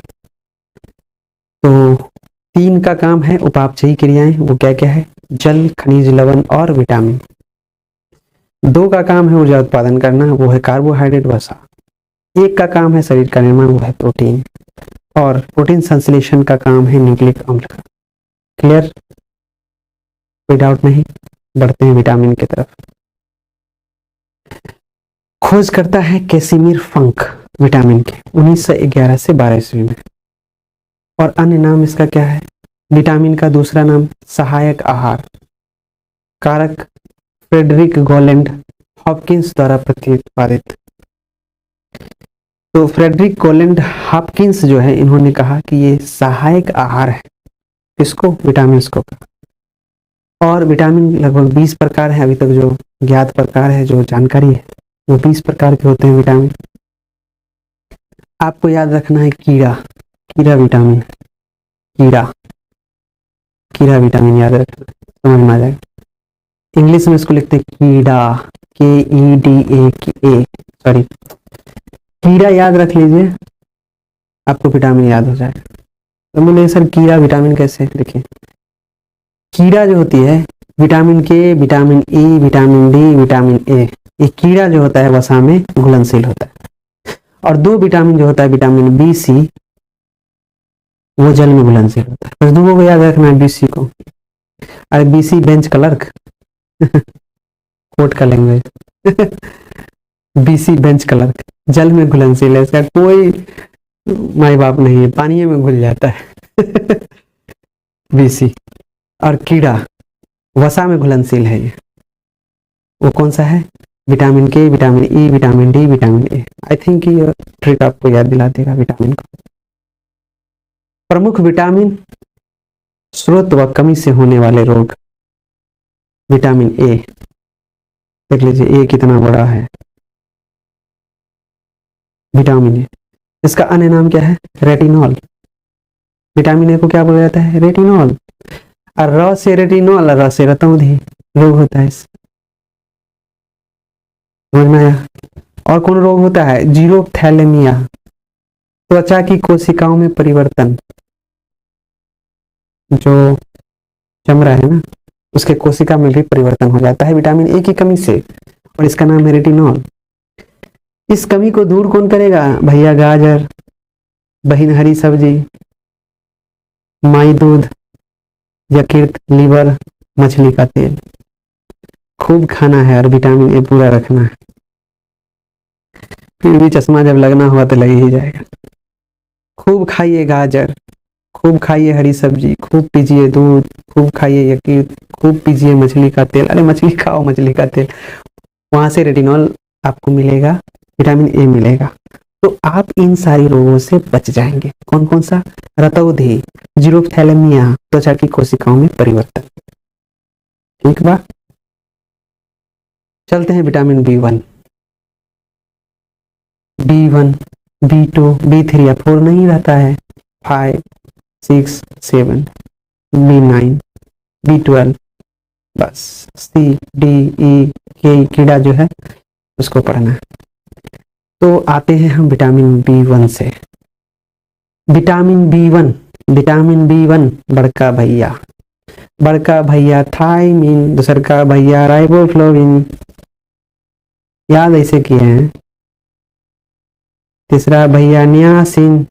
तो 3 का काम है उपापचयी क्रियाएं, वो क्या क्या है? जल, खनिज लवण और विटामिन। 2 का काम है ऊर्जा उत्पादन करना, वो है कार्बोहाइड्रेट, वसा। 1 का काम है शरीर का निर्माण, वो है प्रोटीन, और प्रोटीन संश्लेषण का काम है न्यूक्लिक अम्ल का। क्लियर? कोई डाउट नहीं? बढ़ते हैं विटामिन की तरफ। खोज करता है कैसिमिर फंक विटामिन के 1911 से 12 ईस्वी में। और अन्य नाम इसका क्या है? विटामिन का दूसरा नाम सहायक आहार कारक फ्रेडरिक गोलेंड हॉपकिंस द्वारा प्रतिपादित। तो फ्रेडरिक गोलेंड हॉपकिंस जो है, इन्होंने कहा कि ये सहायक आहार है। किसको? विटामिन को। और विटामिन लगभग 20 प्रकार है, अभी तक जो ज्ञात प्रकार है, जो जानकारी है, वो 20 प्रकार के होते हैं विटामिन। आपको याद रखना है कीड़ा, कीड़ा विटामिन, कीड़ा, कीड़ा विटामिन याद रखना, समझ में आ जाएगा। इंग्लिश में इसको लिखते हैं कीड़ा, KEDA, सॉरी, कीड़ा याद रख लीजिए, आपको विटामिन याद हो जाएगा। तो बोले सर कीड़ा विटामिन कैसे? देखिए, कीड़ा जो होती है विटामिन के, vitamin E, vitamin D, vitamin A, ये कीड़ा जो होता है वसा में घुलनशील होता है। और 2 विटामिन जो होता है विटामिन B, C, वो जल में घुलनशील होता है। बस 2 को याद रखना है, BC को। अरे BC बेंच क्लर्क कोर्ट का लैंग्वेज BC बेंच क्लर्क जल में घुलनशील है, इसका कोई माई बाप नहीं है, पानी में घुल जाता है BC। और कीड़ा वसा में घुलनशील है, ये वो कौन सा है? विटामिन के, vitamin E, vitamin D, vitamin A। I think ये ट्रिक आपको याद दिला देगा विटामिन को। प्रमुख विटामिन स्रोत व कमी से होने वाले रोग। विटामिन A देख लीजिए, A कितना बड़ा है, विटामिन A। इसका अन्य नाम क्या है? रेटिनॉल। विटामिन A को क्या बोला जाता है? रेटिनॉल। और र से रेटिनॉल, र से रतौंधी रोग होता है। समझ में आया? और कौन रोग होता है? जीरोथैलेमिया, त्वचा की कोशिकाओं में परिवर्तन, जो चमड़ा है ना, उसके कोशिका में भी परिवर्तन हो जाता है विटामिन A की कमी से, और इसका नाम है रेटिनॉल। इस कमी को दूर कौन करेगा? भैया गाजर, बहिन हरी सब्जी, माई दूध, यकृत, लीवर, मछली का तेल खूब खाना है, और विटामिन A पूरा रखना है। फिर भी चश्मा जब लगना हुआ तो लग ही जाएगा। खूब खाइए गाजर, खूब खाइए हरी सब्जी, खूब पीजिए दूध, खूब खाइए यकृत, खूब पीजिए मछली का तेल। अरे मछली खाओ, मछली का तेल, वहां से रेटिनॉल आपको मिलेगा, विटामिन A मिलेगा। तो आप इन सारी रोगों से बच जाएंगे। कौन कौन सा? रतौंधी, जीरोथैलेमिया, त्वचा की कोशिकाओं में परिवर्तन। ठीक बा? चलते हैं vitamin B1, B1, B2, B3 या 4 नहीं रहता है, 5, 6, 7, B9, B12, बस C, D, E, K कीड़ा जो है उसको पढ़ना है। तो आते हैं हम विटामिन B1 से। विटामिन B1 बड़का भैया थायमिन, दूसर का भैया राइबोफ्लोविन, याद ऐसे किए हैं। तीसरा भैया नियासिन,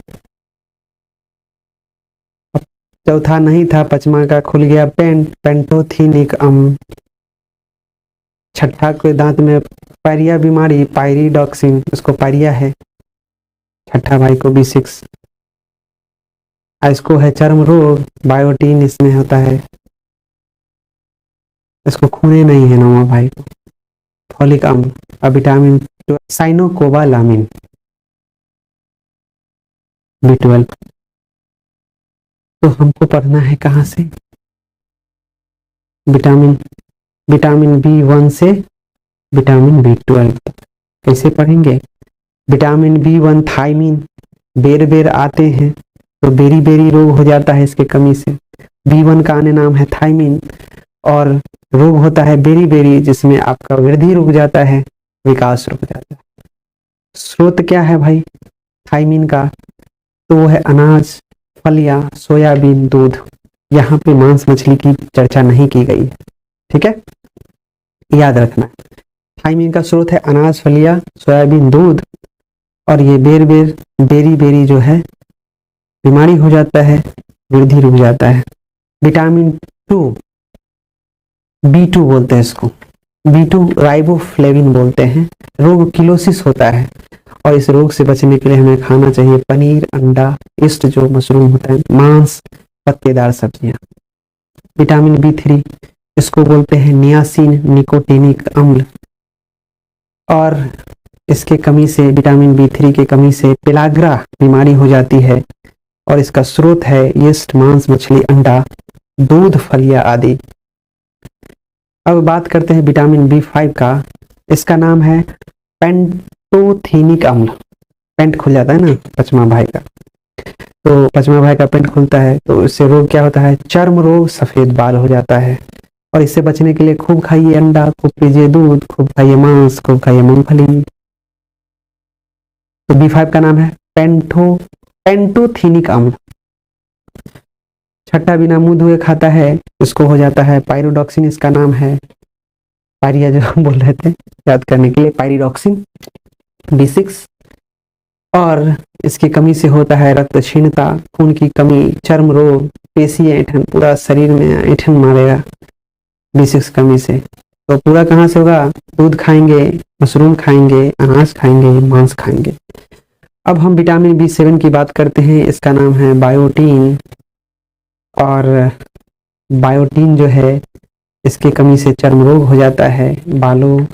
चौथा नहीं था, पचमा का खुल गया पेंटोथेनिक अम्ल। छठा के दांत में पायरिया बीमारी, पायरिडॉक्सिन, उसको पायरिया है। छठा भाई को B6। इसको है चर्म रोग, बायोटीन इसमें होता है। इसको खूने नहीं है नौवा भाई को, फॉलिक अम्ल। और विटामिन साइनोकोबालामिन, B12। तो हमको पढ़ना है कहाँ से? विटामिन B1 से विटामिन B12 कैसे पढ़ेंगे? विटामिन B1 थायमिन, बेर बेर आते हैं तो बेरी बेरी रोग हो जाता है इसके कमी से। B1 का अन्य नाम है थायमिन, और रोग होता है बेरी बेरी, जिसमें आपका वृद्धि रुक जाता है, विकास रुक जाता है। स्रोत क्या है भाई थायमिन का? तो वो है अनाज, फलियां, सोयाबीन, दूध। यहाँ पे मांस मछली की चर्चा नहीं की गई है, ठीक है, याद रखना। थायमिन का स्रोत है अनाज, फलियां, सोयाबीन, दूध, और ये बेरी बेरी जो है बीमारी हो जाता है, वृद्धि रुक जाता है। विटामिन B2 बोलते हैं इसको, B2 राइबोफ्लेविन बोलते हैं। रोग किलोसिस होता है, और इस रोग से बचने के लिए हमें खाना चाहिए पनीर, अंडा, ईस्ट जो मशरूम होता है, मांस, पत्तेदार सब्जियां। विटामिन B3 इसको बोलते हैं नियासिन निकोटीनिक अम्ल, और इसके कमी से, विटामिन B3 की कमी से पेलाग्रा बीमारी हो जाती है, और इसका स्रोत है यीस्ट, मांस, मछली, अंडा, दूध, फलियां आदि। अब बात करते हैं विटामिन B5 का। इसका नाम है पेंटोथेनिक अम्ल। पेंट खुल जाता है ना पचमा भाई का, तो पचमा भाई का पेंट खुलता है तो इससे रोग क्या होता है? चर्म रोग, सफेद बाल हो जाता है। और इससे बचने के लिए खूब खाइए अंडा, खूब पीजिए दूध, खूब खाइए मांस, खूब खाइए मूंगफली। तो B5 का नाम है पेंटोथेनिक अम्ल। छठा बिना मुंह धुए खाता है, इसको हो जाता है पायरिडॉक्सिन, इसका नाम है। पायरिया जो हम बोल रहे थे, याद करने के लिए, पायरिडॉक्सिन, B6। और इसकी कमी से होता है रक्त क्षीणता, खून की कमी, चर्म रोग, पेशी ऐंठन, पूरा शरीर में ऐंठन मारेगा B6 कमी से। तो पूरा कहाँ से होगा? दूध खाएंगे, मशरूम खाएंगे, अनाज खाएंगे, मांस खाएंगे। अब हम विटामिन B7 की बात करते हैं। इसका नाम है बायोटीन, और बायोटीन जो है इसकी कमी से चर्म रोग हो जाता है, बालों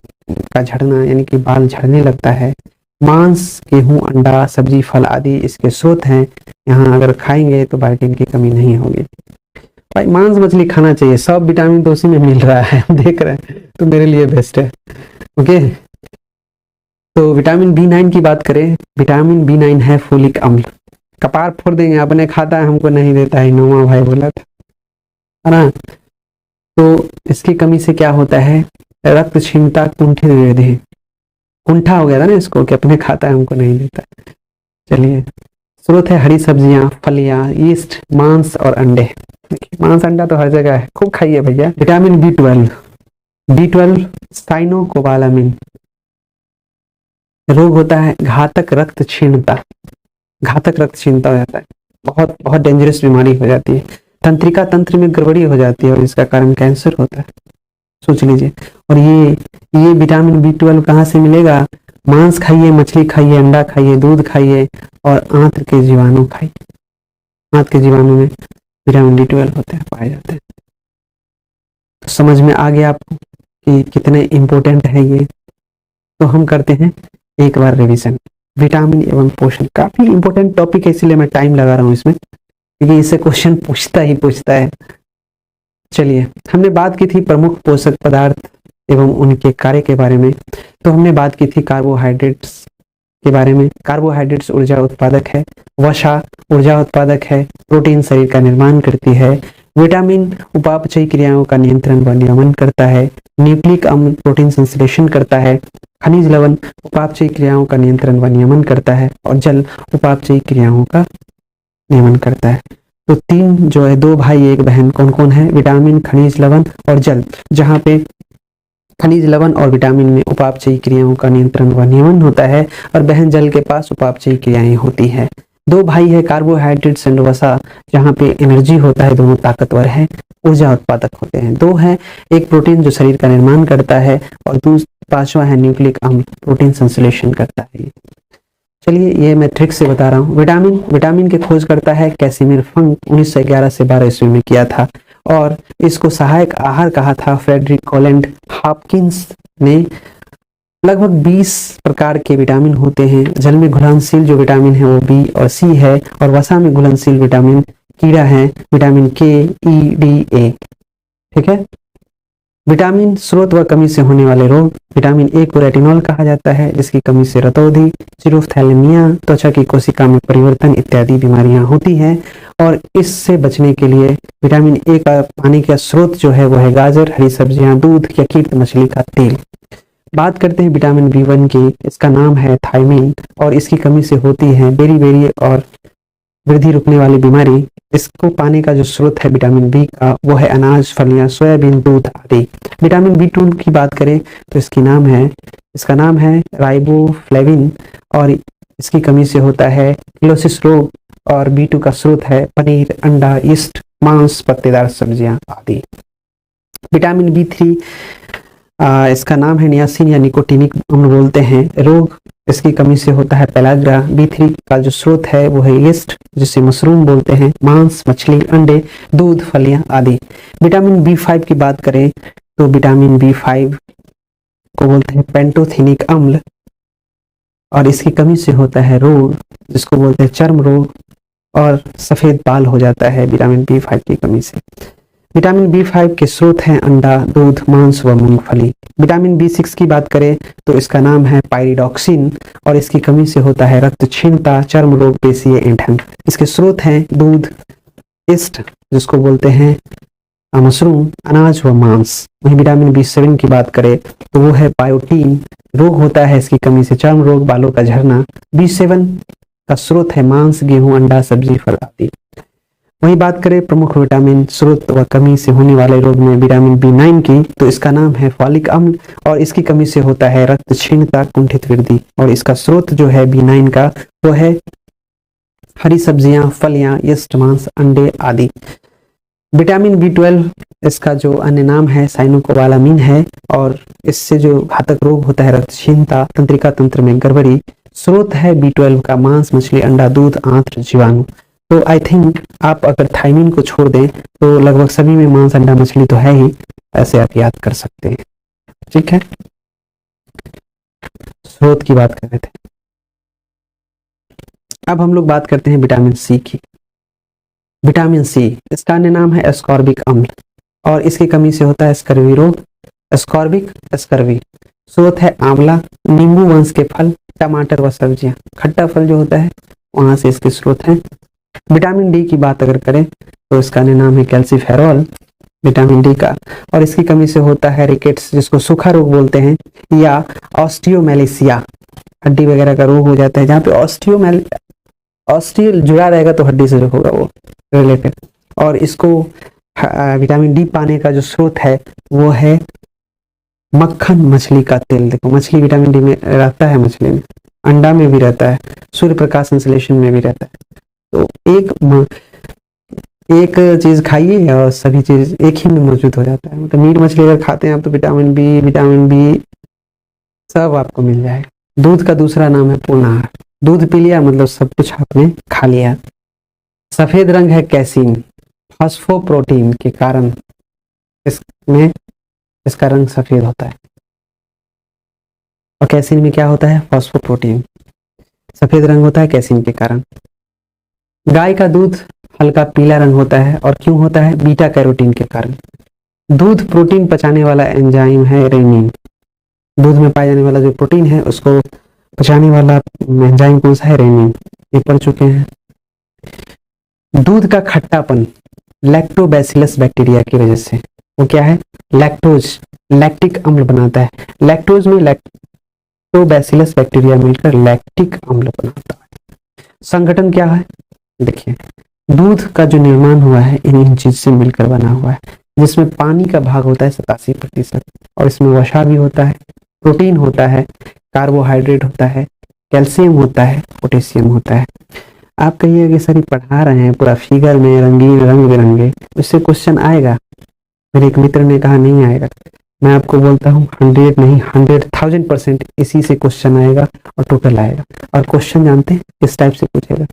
का झड़ना, यानी कि बाल झड़ने लगता है। मांस, गेहूं, अंडा, सब्जी, फल आदि इसके स्रोत हैं। यहाँ अगर खाएंगे तो बायोटीन की कमी नहीं होगी। भाई मांस मछली खाना चाहिए, सब विटामिन तो उसी में मिल रहा है, देख रहे हैं, तो मेरे लिए बेस्ट है। ओके, तो विटामिन B9 की बात करें। विटामिन B9 है फोलिक अम्ल। कपार फोड़ देंगे, अपने खाता है हमको नहीं देता है, नोमा भाई बोला था, है ना। तो इसकी कमी से क्या होता है? रक्त क्षीणता, कुंठित वृद्धि, कुंठा हो गया था ना इसको कि अपने खाता है हमको नहीं देता। चलिए, स्रोत है हरी सब्जियां, फलियां, यीस्ट, मांस और अंडे। मांस अंडा तो हर जगह है, खूब खाइए भैया। Vitamin B12 cyanocobalamin. रोग होता है घातक रक्त क्षीणता, हो जाता है, बहुत बहुत डेंजरस बीमारी हो जाती है। तंत्रिका तंत्र में गड़बड़ी हो जाती है, और इसका कारण कैंसर होता है, सोच लीजिए। और ये विटामिन B12 कहाँ से मिलेगा? मांस खाइए, मछली खाइए, अंडा खाइए, दूध खाइए, और आंत के जीवाणु खाइए। आंत के जीवाणु में विटामिन B12 होते हैं, पाए जाते हैं। तो समझ में आ गया आपको कि कितने इंपॉर्टेंट है ये। तो हम करते हैं एक बार रिवीजन। विटामिन एवं पोषण काफी इंपॉर्टेंट टॉपिक है, इसलिए मैं टाइम लगा रहा हूँ इसमें, क्योंकि इससे क्वेश्चन पूछता है। चलिए, हमने बात की थी प्रमुख पोषक पदार्थ एवं उनके कार्य के बारे में। तो हमने बात की थी कार्बोहाइड्रेट्स के बारे में। कार्बोहाइड्रेट्स ऊर्जा उत्पादक है, वसा ऊर्जा उत्पादक है, प्रोटीन शरीर का निर्माण करती है, विटामिन उपापचयी क्रियाओं का नियंत्रण व नियमन करता है, न्यूक्लिक अम्ल प्रोटीन संश्लेषण करता है, खनिज लवण उपापचयी क्रियाओं का नियंत्रण व नियमन करता है, और जल उपापचयी क्रियाओं का नियमन करता है। तो तीन जो है, दो भाई एक बहन कौन कौन है? विटामिन, खनिज लवण और जल। जहाँ पे खनिज लवण और विटामिन में उपापचयी क्रियाओं का नियंत्रण व नियमन होता है, और बहन जल के पास उपापचयी क्रियाएं होती है। दो भाई है कार्बोहाइड्रेट्स एंड वसा, जहाँ पे एनर्जी होता है, दोनों ताकतवर है, ऊर्जा उत्पादक होते हैं। दो है, एक प्रोटीन जो शरीर का निर्माण करता है, और पांचवा है न्यूक्लिक अम्ल प्रोटीन संश्लेषण करता है। चलिए ये मैं ट्रिक से बता रहा हूँ। विटामिन की खोज करता है कैसिमिर फंक 1911 से 12 ईस्वी में किया था, और इसको सहायक आहार कहा था फ्रेडरिक कोलैंड हॉपकिंस ने। लगभग 20 प्रकार के विटामिन होते हैं। जल में घुलनशील जो विटामिन है वो बी और सी है, और वसा में घुलनशील विटामिन कीड़ा है, विटामिन के, ई, डी, ए। ठीक है। विटामिन स्रोत व कमी से होने वाले रोग। विटामिन ए को रेटिनॉल कहा जाता है, जिसकी कमी से रतौंधी, सीरोथैलेमिया, त्वचा की कोशिका में परिवर्तन इत्यादि बीमारियां होती हैं। और इससे बचने के लिए विटामिन ए का पानी का स्रोत जो है वो है गाजर, हरी सब्जियां, दूध या कीट मछली का तेल। बात करते हैं विटामिन बी1 की। इसका नाम है थायमिन, और इसकी कमी से होती है बेरी और वृद्धि रुकने वाली बीमारी। इसको पाने का जो स्रोत है विटामिन बी का वो है अनाज, फलियां, सोयाबीन, दूध आदि। विटामिन बी2 की बात करें तो इसका नाम है राइबोफ्लेविन, और इसकी कमी से होता है किलोसिस रोग। और बी2 का स्रोत है पनीर, अंडा, यीस्ट, मांस, पत्तेदार सब्जियां आदि। विटामिन बी3 इसका नाम है नियासिन या निकोटिनिक अम्ल बोलते हैं। रोग इसकी कमी से होता है पेलाग्रा। बी3 का जो स्रोत है वो है यीस्ट, जिसे मशरूम बोलते हैं, मांस, मछली, अंडे, दूध, फलियां आदि। विटामिन बी5 की बात करें तो विटामिन बी5 को बोलते हैं पेंटोथेनिक अम्ल, और इसकी कमी से होता है रोग जिसको बोलते हैं चर्म रोग, और सफेद बाल हो जाता है विटामिन बी5 की कमी से। विटामिन बी5 के स्रोत हैं अंडा, दूध, मांस व मूंगफली। विटामिन बी6 की बात करें तो इसका नाम है पायरिडॉक्सिन, और इसकी कमी से होता है रक्त क्षीणता, चर्म रोग, पेशीय ऐंठन। इसके स्रोत हैं दूध, ईस्ट जिसको बोलते हैं मशरूम, अनाज व मांस। वहीं विटामिन बी7 की बात करें तो वो है बायोटीन। रोग होता है इसकी कमी से चर्म रोग, बालों का झड़ना। बी7 का स्रोत है मांस, गेहूं, अंडा, सब्जी, फल आदि। वहीं बात करें प्रमुख विटामिन स्रोत व कमी से होने वाले रोग में विटामिन बी9 की, तो इसका नाम है फॉलिक अम्ल, और इसकी कमी से होता है रक्त क्षीणता, कुंठित वृद्धि। और इसका स्रोत जो है बी9 का वो है हरी सब्जियां, फलियां, यीस्ट, मांस, अंडे आदि। विटामिन बी12 इसका जो अन्य नाम है साइनोकोबालामिन है, और इससे जो घातक रोग होता है रक्त क्षीणता, तंत्रिका तंत्र में गड़बड़ी। स्रोत है बी12 का मांस, मछली, अंडा, दूध, आंत्र, जीवाणु। तो आई थिंक आप अगर थायमिन को छोड़ दें तो लगभग सभी में मांस, अंडा, मछली तो है ही, ऐसे आप याद कर सकते हैं। ठीक है, स्रोत की बात कर रहे थे। अब हम लोग बात करते हैं विटामिन सी की। विटामिन सी इसका अन्य नाम है एस्कॉर्बिक अम्ल, और इसकी कमी से होता है स्कर्वी रोग। Ascorbic, scurvy. स्रोत है आंवला, नींबू वंश के फल, टमाटर व सब्जियां। खट्टा फल जो होता है वहां से इसके स्रोत हैं। विटामिन डी की बात अगर करें तो इसका नाम है कैल्सीफेरॉल, विटामिन डी का, और इसकी कमी से होता है रिकेट्स जिसको सूखा रोग बोलते हैं, या ऑस्टियोमेलेसिया, हड्डी वगैरह का रोग हो जाता है। जहाँ पे ऑस्टियो जुड़ा रहेगा तो हड्डी से जो होगा वो रिलेटेड। और इसको विटामिन डी पाने का जो स्रोत है वो है मक्खन, मछली का तेल। देखो मछली विटामिन डी में रहता है, मछली में, अंडा में भी रहता है, सूर्य प्रकाश संश्लेषण में भी रहता है। तो एक चीज खाइए और सभी चीज एक ही में मौजूद हो जाता है। मतलब मीट मछली अगर खाते हैं आप तो विटामिन बी सब आपको मिल जाएगा। दूध का दूसरा नाम है पूर्णाहार। दूध पी लिया मतलब सब कुछ आपने खा लिया। सफेद रंग है कैसीन, फॉस्फोप्रोटीन के कारण इसमें इसका रंग सफेद होता है। और कैसीन में क्या होता है? फॉस्फोप्रोटीन। सफेद रंग होता है कैसीन के कारण। गाय का दूध हल्का पीला रंग होता है, और क्यों होता है? बीटा कैरोटीन के कारण। दूध प्रोटीन पचाने वाला एंजाइम है रेनिन। दूध में पाए जाने वाला जो प्रोटीन है उसको पचाने वाला एंजाइम कौन सा है? रेनिन। ये पढ़ चुके हैं। दूध का खट्टापन लैक्टोबैसिलस बैक्टीरिया की वजह से, वो क्या है? लैक्टोज, लैक्टिक अम्ल बनाता है। लैक्टोज में लैक्टोबैसिलस बैक्टीरिया मिलकर लैक्टिक अम्ल बनाता है। संगठन क्या है? देखिए, दूध का जो निर्माण हुआ है इन चीज से मिलकर बना हुआ है, जिसमें पानी का भाग होता है 87% और इसमें वसा भी होता है, प्रोटीन होता है, कार्बोहाइड्रेट होता है, कैल्शियम होता है, पोटेशियम होता है। आप कहिए कि सर पढ़ा रहे हैं पूरा फिगर में रंगीन रंग बिरंगे, उससे क्वेश्चन आएगा? मेरे एक मित्र ने कहा नहीं आएगा। मैं आपको बोलता हूँ 100 नहीं 100,000% इसी से क्वेश्चन आएगा और टोटल आएगा। और क्वेश्चन जानते हैं किस टाइप से पूछेगा?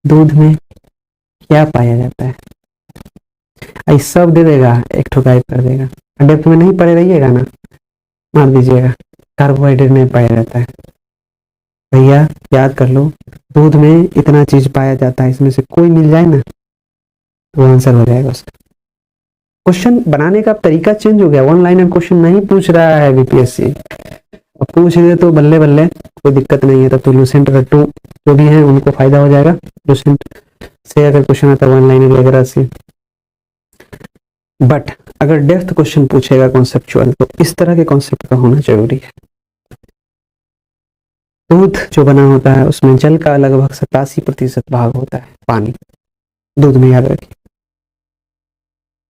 दूध में क्या पाया जाता है, आई सब दे देगा, एक ठो गायब कर देगा। डेप्थ में नहीं पड़े रहिएगा ना, मार दीजिएगा। कार्बोहाइड्रेट नहीं पाया जाता है भैया, याद कर लो। दूध में इतना चीज पाया जाता है, इसमें से कोई मिल जाए ना तो आंसर हो जाएगा उसका। क्वेश्चन बनाने का तरीका चेंज हो गया, वन लाइनर क्वेश्चन नहीं पूछ रहा है बीपीएससी। अब पूछ दे तो बल्ले बल्ले, कोई दिक्कत नहीं है। तब तो लूसेंट रट्टू जो भी है उनको फायदा हो जाएगा। लूसेंट से अगर क्वेश्चन आता है वन लाइनर वगैरह से, बट अगर डेप्थ क्वेश्चन पूछेगा कॉन्सेप्चुअल, तो इस तरह के कॉन्सेप्ट का होना जरूरी है। दूध जो बना होता है उसमें जल का लगभग 87% भाग होता है, पानी दूध में, याद रखिए।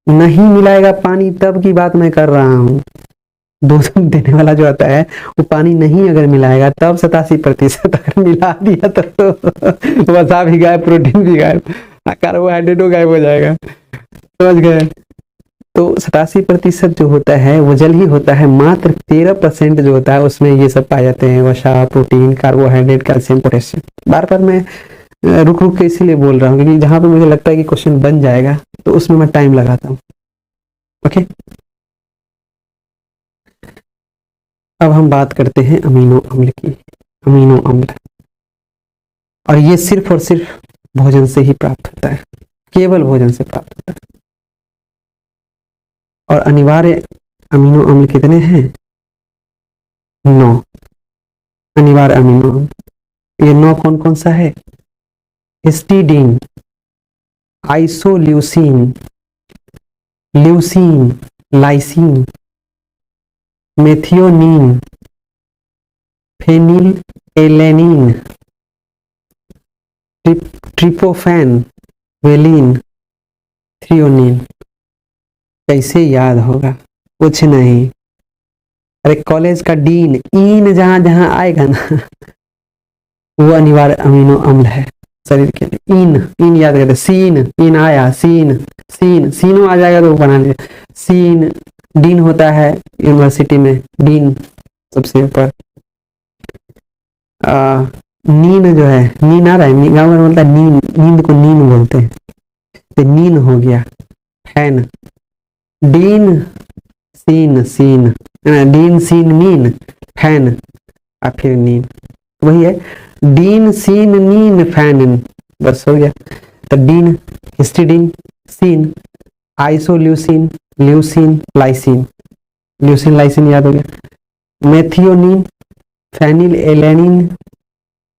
नहीं मिलाएगा पानी, तब की बात मैं कर रहा हूँ। दूध देने वाला जो आता है वो पानी नहीं अगर मिलाएगा तब 87%, अगर मिला दिया तो वसा भी गायब, प्रोटीन भी गायब, कार्बोहाइड्रेट गायब हो जाएगा। समझ गए? तो 87% जो होता है वो जल ही होता है। मात्र 13% जो होता है उसमें ये सब पाए जाते हैं, वसा, प्रोटीन, कार्बोहाइड्रेट, कैल्शियम, पोटेशियम। बार बार मैं रुक रुक के इसीलिए बोल रहा हूँ क्योंकि जहां पे मुझे लगता है कि क्वेश्चन बन जाएगा तो उसमें मैं टाइम लगाता हूँ। ओके, अब हम बात करते हैं अमीनो अम्ल की। अमीनो अम्ल, और ये सिर्फ और सिर्फ भोजन से ही प्राप्त होता है, केवल भोजन से प्राप्त होता है। और अनिवार्य अमीनो अम्ल कितने हैं? 9 अनिवार्य अमीनो अम्ल। ये 9 कौन कौन सा है? Histidine, isoleucine, leucine, lysine, methionine, phenylalanine, tryptophan, valine, threonine. कैसे याद होगा? कुछ नहीं, अरे कॉलेज का डीन, इन जहां जहां आएगा ना वो अनिवार्य अमीनो अम्ल है शरीर के लिए। इन याद करते, सीन, इन आया, सीन, सीनो आ जाएगा तो बना लिया। सीन, डीन होता है यूनिवर्सिटी में, डीन सबसे ऊपर। नीन जो है, नीन आ रहा है, गाँव में बोलता है नीन, नींद को नीन बोलते हैं, तो नीन हो गया। फैन, डीन सीन, डीन सीन मीन, फैन और फिर नीन, वही है डीन सीन नीन फैन, बस हो गया। तो डीन, हिस्टीडीन, सीन, isoleucine, leucine, lysine, leucine lysine याद हो गया। मेथियोनिन, फेनिल एलेनिन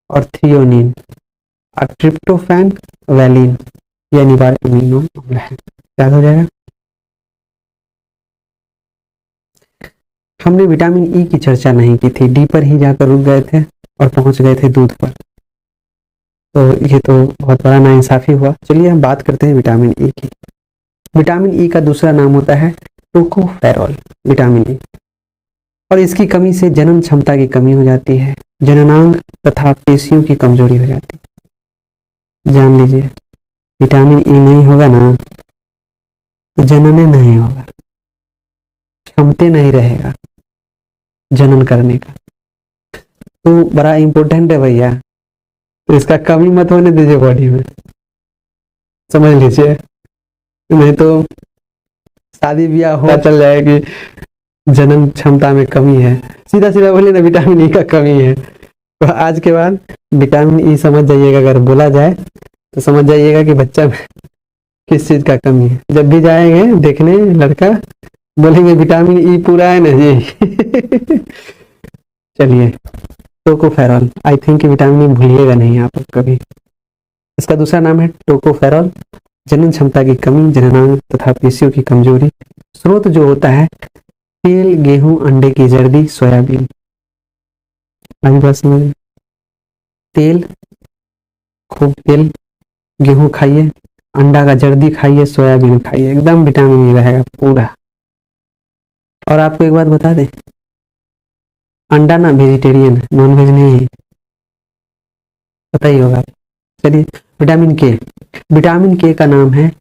और थ्रियोनिन और ट्रिप्टोफैन, वैलिन, ये अनिवार्य अमीनो अम्ल है। याद हो जाएगा। हमने विटामिन ई की चर्चा नहीं की थी, डी पर ही जाकर रुक गए थे और पहुंच गए थे दूध पर, तो ये तो बहुत बड़ा नाइंसाफी हुआ। चलिए हम बात करते हैं विटामिन ई की। विटामिन ई का दूसरा नाम होता है टोकोफेरॉल, विटामिन ई, और इसकी कमी से जनन क्षमता की कमी हो जाती है, जननांग तथा पेशियों की कमजोरी हो जाती है। जान लीजिए, विटामिन ई नहीं होगा ना तो जनन नहीं होगा, क्षमते नहीं रहेगा जनन करने का, तो बड़ा इंपॉर्टेंट है भैया। तो इसका कमी मत होने दीजिए बॉडी में, समझ लीजिए, नहीं तो शादी ब्याह हो चल जाएगी, जनन क्षमता में कमी है, सीधा सीधा बोले ना विटामिन ई का कमी है। तो आज के बाद विटामिन ई समझ जाइएगा, अगर बोला जाए तो समझ जाइएगा कि बच्चा में किस चीज का कमी है? जब भी जाएंगे देखने लड़का बोलेंगे विटामिन ई पूरा है ना जी। चलिए, tocopherol, I think vitamin E भूलिएगा नहीं आप कभी। इसका दूसरा नाम है टोकोफेरॉल। जनन क्षमता की कमी, जननांग तथा पेशियों की कमजोरी। स्रोत जो होता है तेल, गेहूं, अंडे की जर्दी, सोयाबीन। अभी बात समझ, तेल, खूब तेल, गेहूं खाइए, अंडा का जर्दी खाइए, सोयाबीन खाइए, एकदम विटामिन ई रहेगा पूरा। और आपको एक बात बता दें, अंडा ना वेजिटेरियन है, नॉन वेज नहीं है, पता ही होगा। चलिए, विटामिन के। विटामिन के का नाम है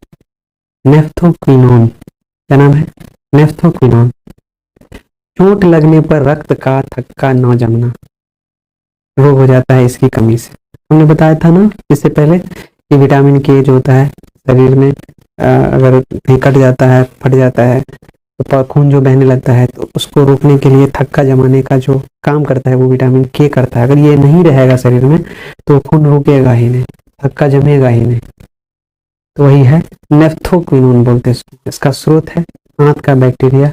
नेफ्थोक्विनोन। क्या नाम है? नेफ्थोक्विनोन। चोट लगने पर रक्त का थक्का न जमना रोग हो जाता है इसकी कमी से। हमने बताया था ना इससे पहले कि विटामिन के जो होता है शरीर में अगर कहीं कट जाता है, फट जाता है, तो खून जो बहने लगता है, तो उसको रोकने के लिए थक्का जमाने का जो काम करता है वो विटामिन के करता है। अगर ये नहीं रहेगा शरीर में तो खून रुकेगा ही नहीं, थक्का जमेगा ही नहीं। तो वही है नेफ्थोक्विनोन बोलते हैं इसको। इसका स्रोत है आंत का बैक्टीरिया,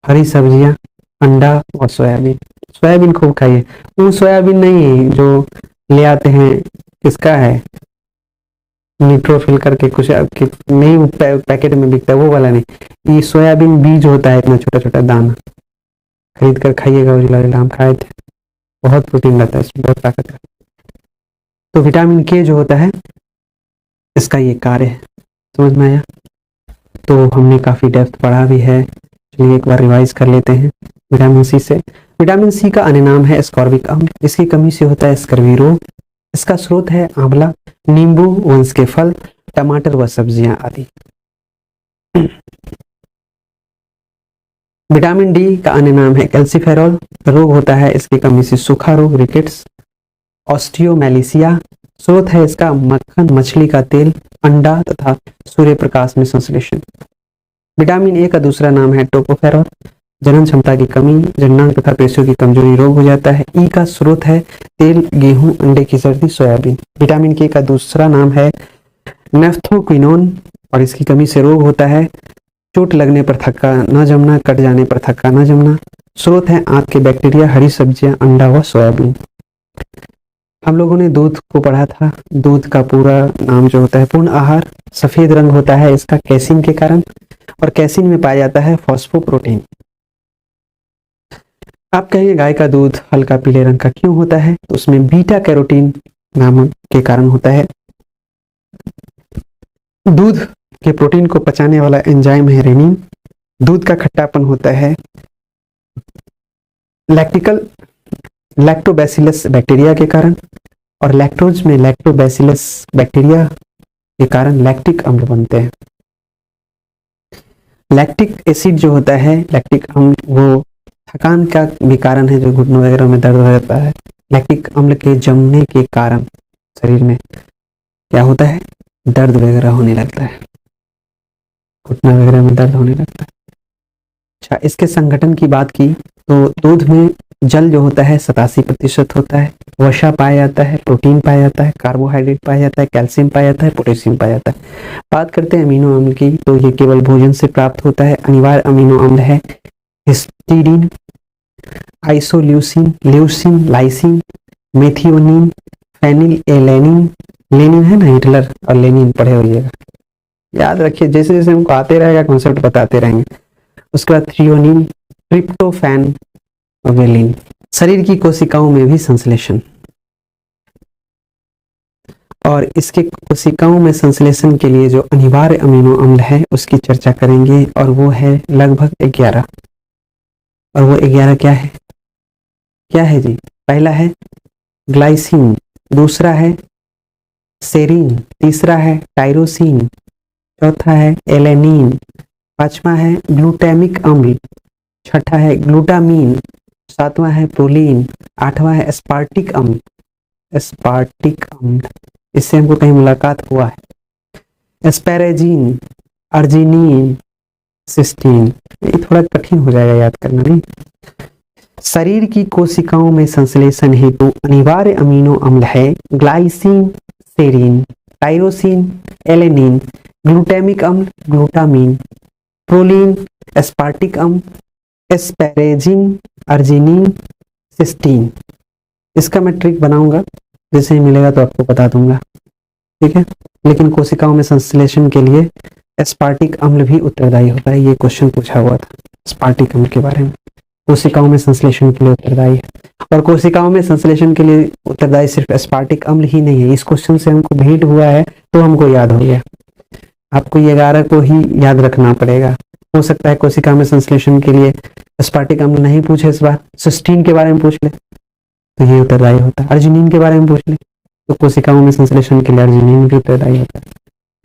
हरी सब्जियां, अंडा और सोयाबीन। सोयाबीन खूब खाइए। वो सोयाबीन नहीं जो ले आते हैं, किसका है, न्यूट्रोफिल करके कुछ नहीं, वो पैकेट में बिकता है वो वाला नहीं। ये सोयाबीन बीज होता है, इतना छोटा छोटा दाना, खरीद कर खाइएगा। उजला उजला हम खाए थे, बहुत प्रोटीन रहता है इसमें, बहुत ताकत है। तो विटामिन के जो होता है इसका ये कार्य है। समझ में आया? तो हमने काफी डेप्थ पढ़ा भी है, चलिए एक बार रिवाइज कर लेते हैं। विटामिन सी से, विटामिन सी का अन्य नाम है एस्कॉर्बिक अम्ल। इसकी कमी से होता है स्कर्वी रोग। इसका स्रोत है आंवला, नींबू, वंश के फल, टमाटर व सब्जियां आदि। विटामिन डी का अन्य नाम है कैल्सीफेरॉल। रोग होता है इसकी कमी से सूखा रोग, रिकेट्स, ऑस्टियोमेलिसिया। स्रोत है इसका मक्खन, मछली का तेल, अंडा तथा सूर्य प्रकाश में संश्लेषण। विटामिन ए का दूसरा नाम है टोकोफेरॉल। जनन क्षमता की कमी, जननांग तथा पेशियों की कमजोरी रोग हो जाता है। ई का स्रोत है तेल, गेहूं, अंडे की जर्दी, सोयाबीन। विटामिन के का दूसरा नाम है नेफ्थोक्विनोन और इसकी कमी से रोग होता है चोट लगने पर थक्का न जमना, कट जाने पर थक्का न जमना। स्रोत है आंत के बैक्टीरिया, हरी सब्जियां, अंडा व सोयाबीन। हम लोगों ने दूध को पढ़ा था। दूध का पूरा नाम जो होता है पूर्ण आहार। सफेद रंग होता है इसका कैसीन के कारण, और कैसीन में पाया जाता है फॉस्फोप्रोटीन। आप कहेंगे गाय का दूध हल्का पीले रंग का क्यों होता है? तो उसमें बीटा कैरोटीन नाम के कारण होता है। दूध के प्रोटीन को पचाने वाला एंजाइम है रेनिन। दूध का खट्टापन होता है लैक्टोबैसिलस बैक्टीरिया के कारण, और लैक्टोज में लैक्टोबैसिलस बैक्टीरिया के कारण लैक्टिक अम्ल बनते हैं। लैक्टिक एसिड जो होता है, लैक्टिक अम्ल, वो थकान का भी कारण है, जो घुटनों वगैरह में दर्द रहता है। लैक्टिक अम्ल के जमने के कारण शरीर में क्या होता है, दर्द वगैरह होने लगता है, घुटना वगैरह में दर्द होने लगता है। अच्छा, इसके संगठन की बात की तो दूध में जल जो होता है 87% होता है, वसा पाया जाता है, प्रोटीन पाया जाता है, कार्बोहाइड्रेट पाया जाता है, कैल्शियम पाया जाता है, पोटेशियम पाया जाता है। बात करते हैं अमीनो अम्ल की, तो ये केवल भोजन से प्राप्त होता है। अनिवार्य अमीनो अम्ल है histidine, isoleucine, leucine, lysine, methionine, phenylalanine. Lenin है ना, हिटलर और लेनिन पढ़े होइएगा, याद रखिए, जैसे जैसे हमको आते रहेगा कॉन्सेप्ट बताते रहेंगे। उसके बाद थ्रियोनिन, ट्रिप्टोफैन, वेलिन। शरीर की कोशिकाओं में भी संश्लेषण, और इसके कोशिकाओं में संश्लेषण के लिए जो अनिवार्य अमीनो अम्ल है उसकी चर्चा करेंगे, और वो है लगभग 11। और वो 11 क्या है? क्या है जी? पहला है ग्लाइसिन, दूसरा है सेरीन, तीसरा है टायरोसिन, चौथा है एलेनिन, पांचवा है ग्लूटामिक अम्ल, छठा है ग्लूटामीन, सातवां है प्रोलीन, आठवां है एस्पार्टिक अम्ल। एस्पार्टिक अम्ल, इससे हमको कहीं मुलाकात हुआ है। एस्पैरेजीन, अर्जिनिन, सिस्टीन। ये थोड़ा कठिन हो जाएगा याद करना, नहीं। शरीर की कोशिकाओं में संश्लेषण हेतु अनिवार्य अमीनो अम्ल है glycine, serine, tyrosine, alanine, glutamic अम्ल ग्लूटामीन, प्रोलीन एस्पार्टिक अम्ल, एस्पैरेजिन, अर्जिनिन, सिस्टीन। इसका मैं ट्रिक बनाऊंगा, जैसे ही मिलेगा तो आपको बता दूंगा, ठीक है। लेकिन कोशिकाओं में संश्लेषण के लिए एस्पार्टिक अम्ल भी उत्तरदायी होता है। ये क्वेश्चन पूछा हुआ था एस्पार्टिक अम्ल के बारे में, कोशिकाओं में संश्लेषण के लिए उत्तरदायी है। और कोशिकाओं में संश्लेषण के लिए उत्तरदायी सिर्फ एस्पार्टिक अम्ल ही नहीं है। इस क्वेश्चन से हमको भेंट हुआ है तो हमको याद हो गया। आपको ये 11 को ही याद रखना पड़ेगा। हो सकता है कोशिका में संश्लेषण के लिए एस्पार्टिक अम्ल नहीं पूछे इस बार, सिस्टीन के बारे में पूछ ले तो ये उत्तरदायी होता है। अर्जिनिन के बारे में पूछ ले तो कोशिकाओं में संश्लेषण के लिए अर्जिनिन भी उत्तरदायी होता है।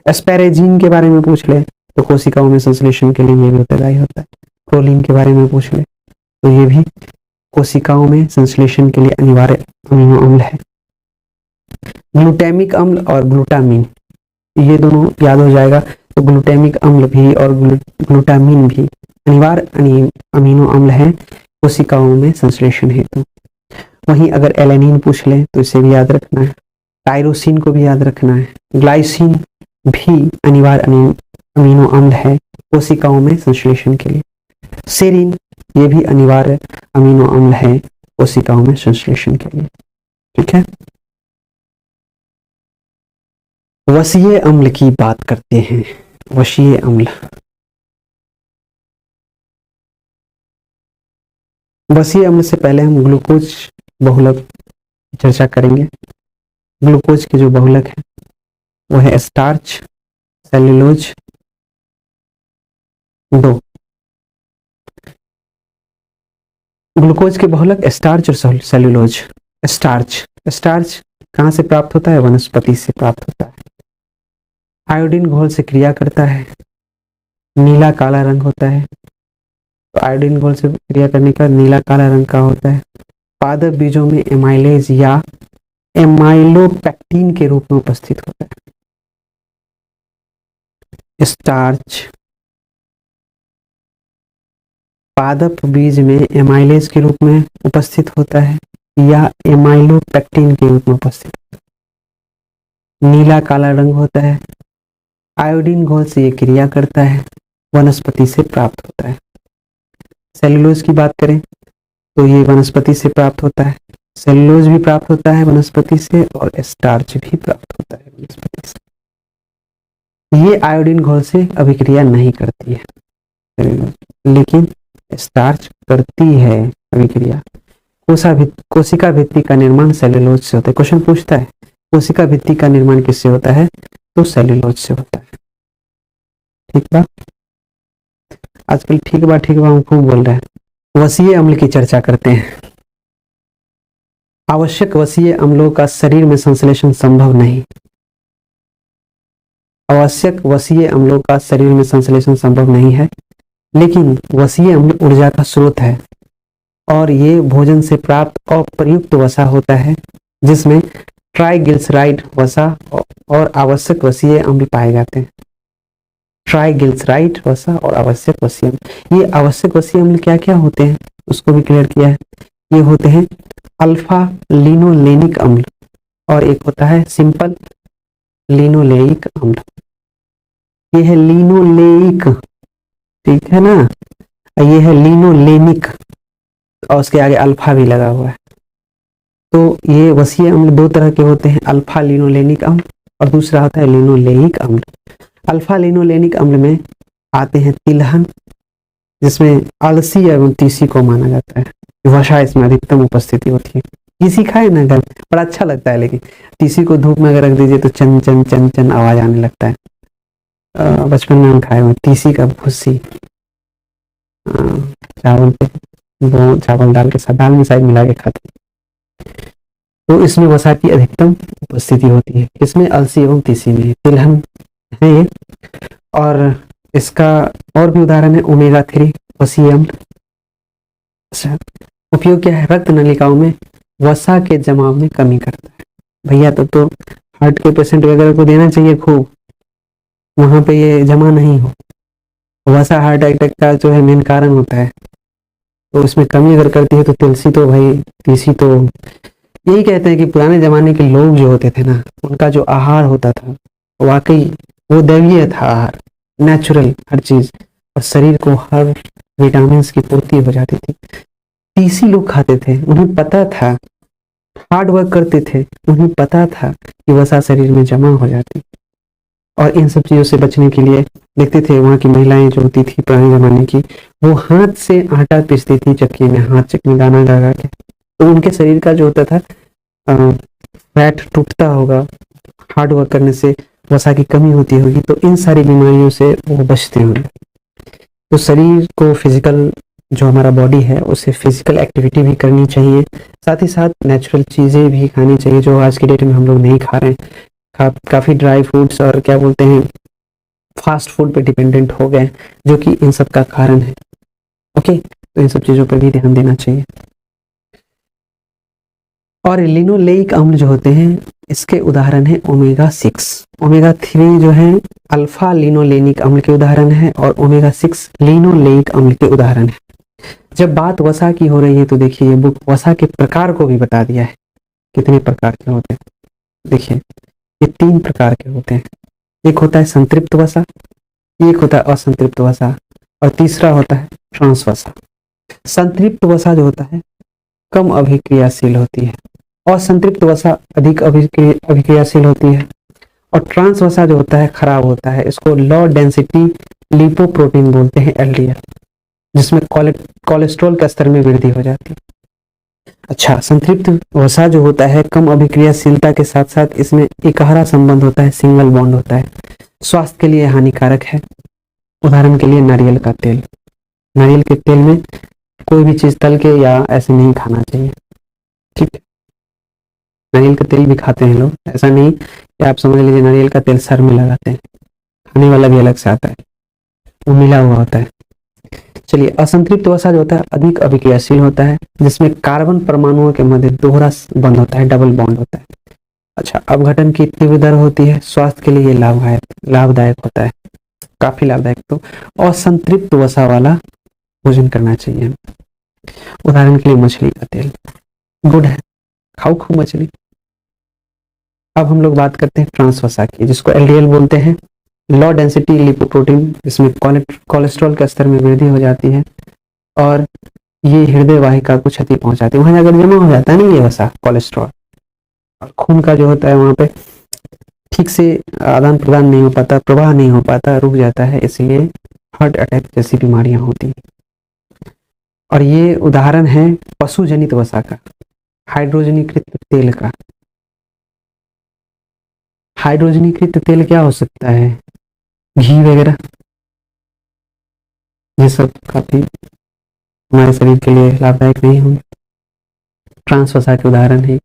एस्पैरेजिन के बारे में पूछ ले तो कोशिकाओं में संश्लेषण के लिए ये भी उत्तरदायी होता है। प्रोलीन के बारे में पूछ ले तो ये भी कोशिकाओं में संश्लेषण के लिए अनिवार्य अमीनो अम्ल है। ग्लूटामिक अम्ल और ग्लूटामीन, ये दोनों याद हो जाएगा तो ग्लूटामिक अम्ल भी और ग्लूटामीन भी अनिवार्य अमीनो अम्ल है कोशिकाओं में संश्लेषण हेतु। वहीं अगर एलेनिन पूछ ले तो इसे भी याद रखना है। टायरोसिन को भी याद रखना है। ग्लाइसिन भी अनिवार्य अमीनो अम्ल है कोशिकाओं में संश्लेषण के लिए। सेरिन ये भी अनिवार्य अमीनो अम्ल है कोशिकाओं में संश्लेषण के लिए, ठीक है। वसीय अम्ल की बात करते हैं। वसीय अम्ल, वसीय अम्ल से पहले हम ग्लूकोज बहुलक की चर्चा करेंगे। ग्लूकोज के जो बहुलक है वो है स्टार्च, सेल्यूलोज, 2। ग्लूकोज के बहुलक स्टार्च और सेल्यूलोज। स्टार्च कहाँ से प्राप्त होता है? वनस्पति से प्राप्त होता है। आयोडीन घोल से क्रिया करता है, नीला काला रंग होता है। तो आयोडीन घोल से क्रिया करने का नीला काला रंग का होता है। पादप बीजों में एमाइलेज या एमाइलोपेक्टिन के रूप में उपस्थित होता है। स्टार्च पादप बीज में एमाइलेज के रूप में उपस्थित होता है या एमाइलोपेक्टिन के रूप में उपस्थित होता है। नीला काला रंग होता है। आयोडीन घोल से ये क्रिया करता है, वनस्पति से प्राप्त होता है। सेल्यूलोज की बात करें तो ये वनस्पति से प्राप्त होता है। सेल्यूलोज भी प्राप्त होता है वनस्पति से और स्टार्च भी प्राप्त होता है वनस्पति से। ये आयोडीन घोल से अभिक्रिया नहीं करती है, लेकिन स्टार्च करती है अभिक्रिया। कोशिका भित्ति का निर्माण सेल्यूलोज से होता है। क्वेश्चन पूछता है कोशिका भित्ति का निर्माण किससे होता है? तो सेल्यूलोज से होता है। ठीक बा, आजकल ठीक बा हम खूब बोल रहे हैं। वसीय अम्ल की चर्चा करते हैं। आवश्यक वसीय अम्लों का शरीर में संश्लेषण संभव नहीं। आवश्यक वसीय अम्लों का शरीर में संश्लेषण संभव नहीं है, लेकिन वसीय अम्ल ऊर्जा का स्रोत है और ये भोजन से प्राप्त अप्रयुक्त वसा होता है जिसमें ट्राइग्लिसराइड वसा और आवश्यक वसीय अम्ल पाए जाते हैं। ट्राइग्लिसराइड वसा और आवश्यक वसीय अम्ल, ये आवश्यक वसीय अम्ल क्या क्या होते हैं उसको भी क्लियर किया है। ये होते हैं अल्फा लिनोलेनिक अम्ल और एक होता है सिंपल लिनोलेइक अम्ल। ये है लिनोलेइक, ठीक है ना, ये है लिनोलेनिक और उसके आगे अल्फा भी लगा हुआ है। तो ये वसीय अम्ल दो तरह के होते हैं, अल्फा लिनोलेनिक अम्ल और दूसरा होता है लिनोलेइक अम्ल। अल्फा लिनोलेनिक अम्ल में आते हैं तिलहन, जिसमें अलसी एवं तीसी को माना जाता है। वसा इसमें अधिकतम उपस्थिति होती है। तीसी खाए ना घर, बड़ा अच्छा लगता है, लेकिन तीसी को धूप में अगर रख दीजिए तो चन चन चन चन आवाज आने लगता है। बचपन में हम खाए हुए तीसी का भूसी, चावल पे दो चावल डाल के साथ दाल में शायद मिला के खाते। तो इसमें वसा की अधिकतम उपस्थिति होती है। इसमें अलसी एवं तीसी में तिलहन है ये। और इसका और भी उदाहरण है ओमेगा 3 वसीय अम्ल। उपयोग क्या है? रक्त नलिकाओं में वसा के जमाव में कमी करता है। भैया तो हार्ट के पेशेंट वगैरह को देना चाहिए खूब, वहां पे ये जमा नहीं हो। वसा हार्ट अटैक का जो है मेन कारण होता है, तो उसमें कमी अगर करती है तो तुलसी तो भाई तीसी तो यही कहते हैं कि पुराने जमाने के लोग जो होते थे ना, उनका जो आहार होता था वाकई वो दैवीय था आहार, नेचुरल हर चीज, और शरीर को हर विटामिन की पूर्ति हो जाती थी। तीसी लोग खाते थे, उन्हें पता था, हार्ड वर्क करते थे, उन्हें पता था कि वसा शरीर में जमा हो जाती। और इन सब चीजों से बचने के लिए देखते थे वहाँ की महिलाएं जो होती थी पुराने जमाने की, वो हाथ से आटा पीसती थी चक्की में, हाथ चक्की दाना लगा के, तो उनके शरीर का जो होता था फैट टूटता होगा, हार्ड वर्क करने से वसा की कमी होती होगी, तो इन सारी बीमारियों से वो बचते होंगे। तो शरीर को फिजिकल, जो हमारा बॉडी है उसे फिजिकल एक्टिविटी भी करनी चाहिए, साथ ही साथ नेचुरल चीज़ें भी खानी चाहिए जो आज की डेट में हम लोग नहीं खा रहे हैं। काफ़ी ड्राई फूड्स और क्या बोलते हैं फास्ट फूड पे डिपेंडेंट हो गए, जो कि इन सब का कारण है। ओके, तो इन सब चीज़ों पर भी ध्यान देना चाहिए। और लिनोलेइक अम्ल जो होते हैं इसके उदाहरण है ओमेगा 6, ओमेगा 3 जो है अल्फा लिनोलेनिक अम्ल के उदाहरण है, और ओमेगा 6 लिनोलेइक अम्ल के उदाहरण है। जब बात वसा की हो रही है तो देखिए ये बुक वसा के प्रकार को भी बता दिया है, कितने प्रकार के होते हैं। देखिए ये 3 प्रकार के होते हैं, एक होता है संतृप्त वसा, एक होता है असंतृप्त वसा, और तीसरा होता है ट्रांस वसा। संतृप्त वसा जो होता है कम अभिक्रियाशील होती है, असंतृप्त वसा अधिक अभिक्रियाशील होती है, और ट्रांस वसा जो होता है खराब होता है। इसको लो डेंसिटी लिपोप्रोटीन बोलते हैं, LDL, जिसमें कोलेस्ट्रॉल के स्तर में वृद्धि हो जाती है। अच्छा, संतृप्त वसा जो होता है कम अभिक्रियाशीलता के साथ साथ इसमें एकहरा संबंध होता है, सिंगल बॉन्ड होता है, स्वास्थ्य के लिए हानिकारक है। उदाहरण के लिए नारियल का तेल, नारियल के तेल में कोई भी चीज तल के या ऐसे नहीं खाना चाहिए, ठीक है। नारियल का तेल भी खाते हैं लोग, ऐसा नहीं कि आप समझ लीजिए नारियल का तेल सर में लगाते हैं, खाने वाला भी अलग से आता है, वो मिला हुआ होता है। चलिए, असंतृप्त वसा जो होता है अधिक अभिक्रियाशील होता है, जिसमें कार्बन परमाणुओं के मध्य दोहरा बंध होता है, डबल बॉन्ड होता है। अच्छा, अपघटन की तीव्र दर होती है, स्वास्थ्य के लिए लाभदायक होता है, काफी लाभदायक। तो असंतृप्त वसा वाला भोजन करना चाहिए। उदाहरण के लिए मछली का तेल गुड है, खाओ खूब मछली। अब हम लोग बात करते हैं ट्रांस वसा की, जिसको LDL बोलते हैं, लो डेंसिटी लिपोप्रोटीन, जिसमें कोलेस्ट्रॉल के स्तर में वृद्धि हो जाती है, और ये हृदय वाहिका को क्षति पहुंचाती है। वहां जाकर जमा हो जाता है ना ये वसा कोलेस्ट्रॉल, और खून का जो होता है वहां पे ठीक से आदान प्रदान नहीं हो पाता, प्रवाह नहीं हो पाता, रुक जाता है, इसलिए हार्ट अटैक जैसी बीमारियां होती हैं। और ये उदाहरण है पशु जनित वसा का, हाइड्रोजनीकृत तेल का। हाइड्रोजनीकृत तेल क्या हो सकता है, घी वगैरह, ये सब काफी हमारे शरीर के लिए लाभदायक नहीं होंगे, ट्रांस वसा के उदाहरण है।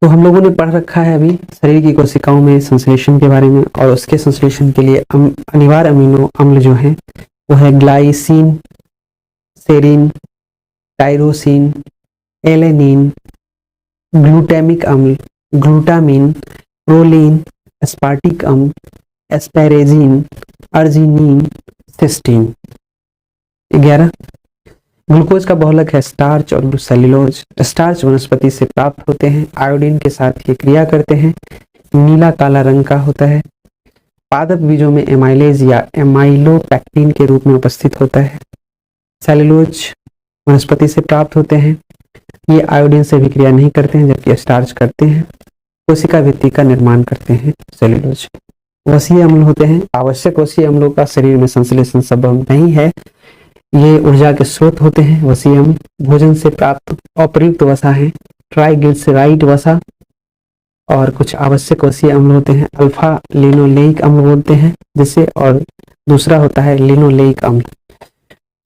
तो हम लोगों ने पढ़ रखा है अभी शरीर की कोशिकाओं में संश्लेषण के बारे में, और उसके संश्लेषण के लिए अनिवार्य अमीनो अम्ल जो है वो है glycine, serine, tyrosine, alanine, glutamic अम्ल, ग्लूटामिन, प्रोलीन, एस्पार्टिक अम्ल, एस्पेरेजिन, अर्जिनिन, सिस्टीन। 11 ग्लूकोज का बहुलक है स्टार्च और सेल्यूलोज। स्टार्च वनस्पति से प्राप्त होते हैं, आयोडीन के साथ ये क्रिया करते हैं, नीला काला रंग का होता है। पादप बीजों में एमाइलेज या एमाइलोपैक्टिन के रूप में उपस्थित होता है। सेल्यूलोज वनस्पति से प्राप्त होते हैं, ये आयोडीन से भी क्रिया नहीं करते हैं, जबकि स्टार्च करते हैं। कोशिका भित्ति का निर्माण करते हैं सेल्यूलोज। वसीय अम्ल होते हैं, आवश्यक वसीय अम्लों का शरीर में संश्लेषण संभव नहीं है, ये ऊर्जा के स्रोत होते हैं। वसीय अम्ल भोजन से प्राप्त अप्रयुक्त वसा है, ट्राइग्लिसराइड वसा, और कुछ आवश्यक वसीय अम्ल होते हैं, अल्फा लिनोलेइक अम्ल बोलते हैं जिसे, और दूसरा होता है लिनोलेइक अम्ल।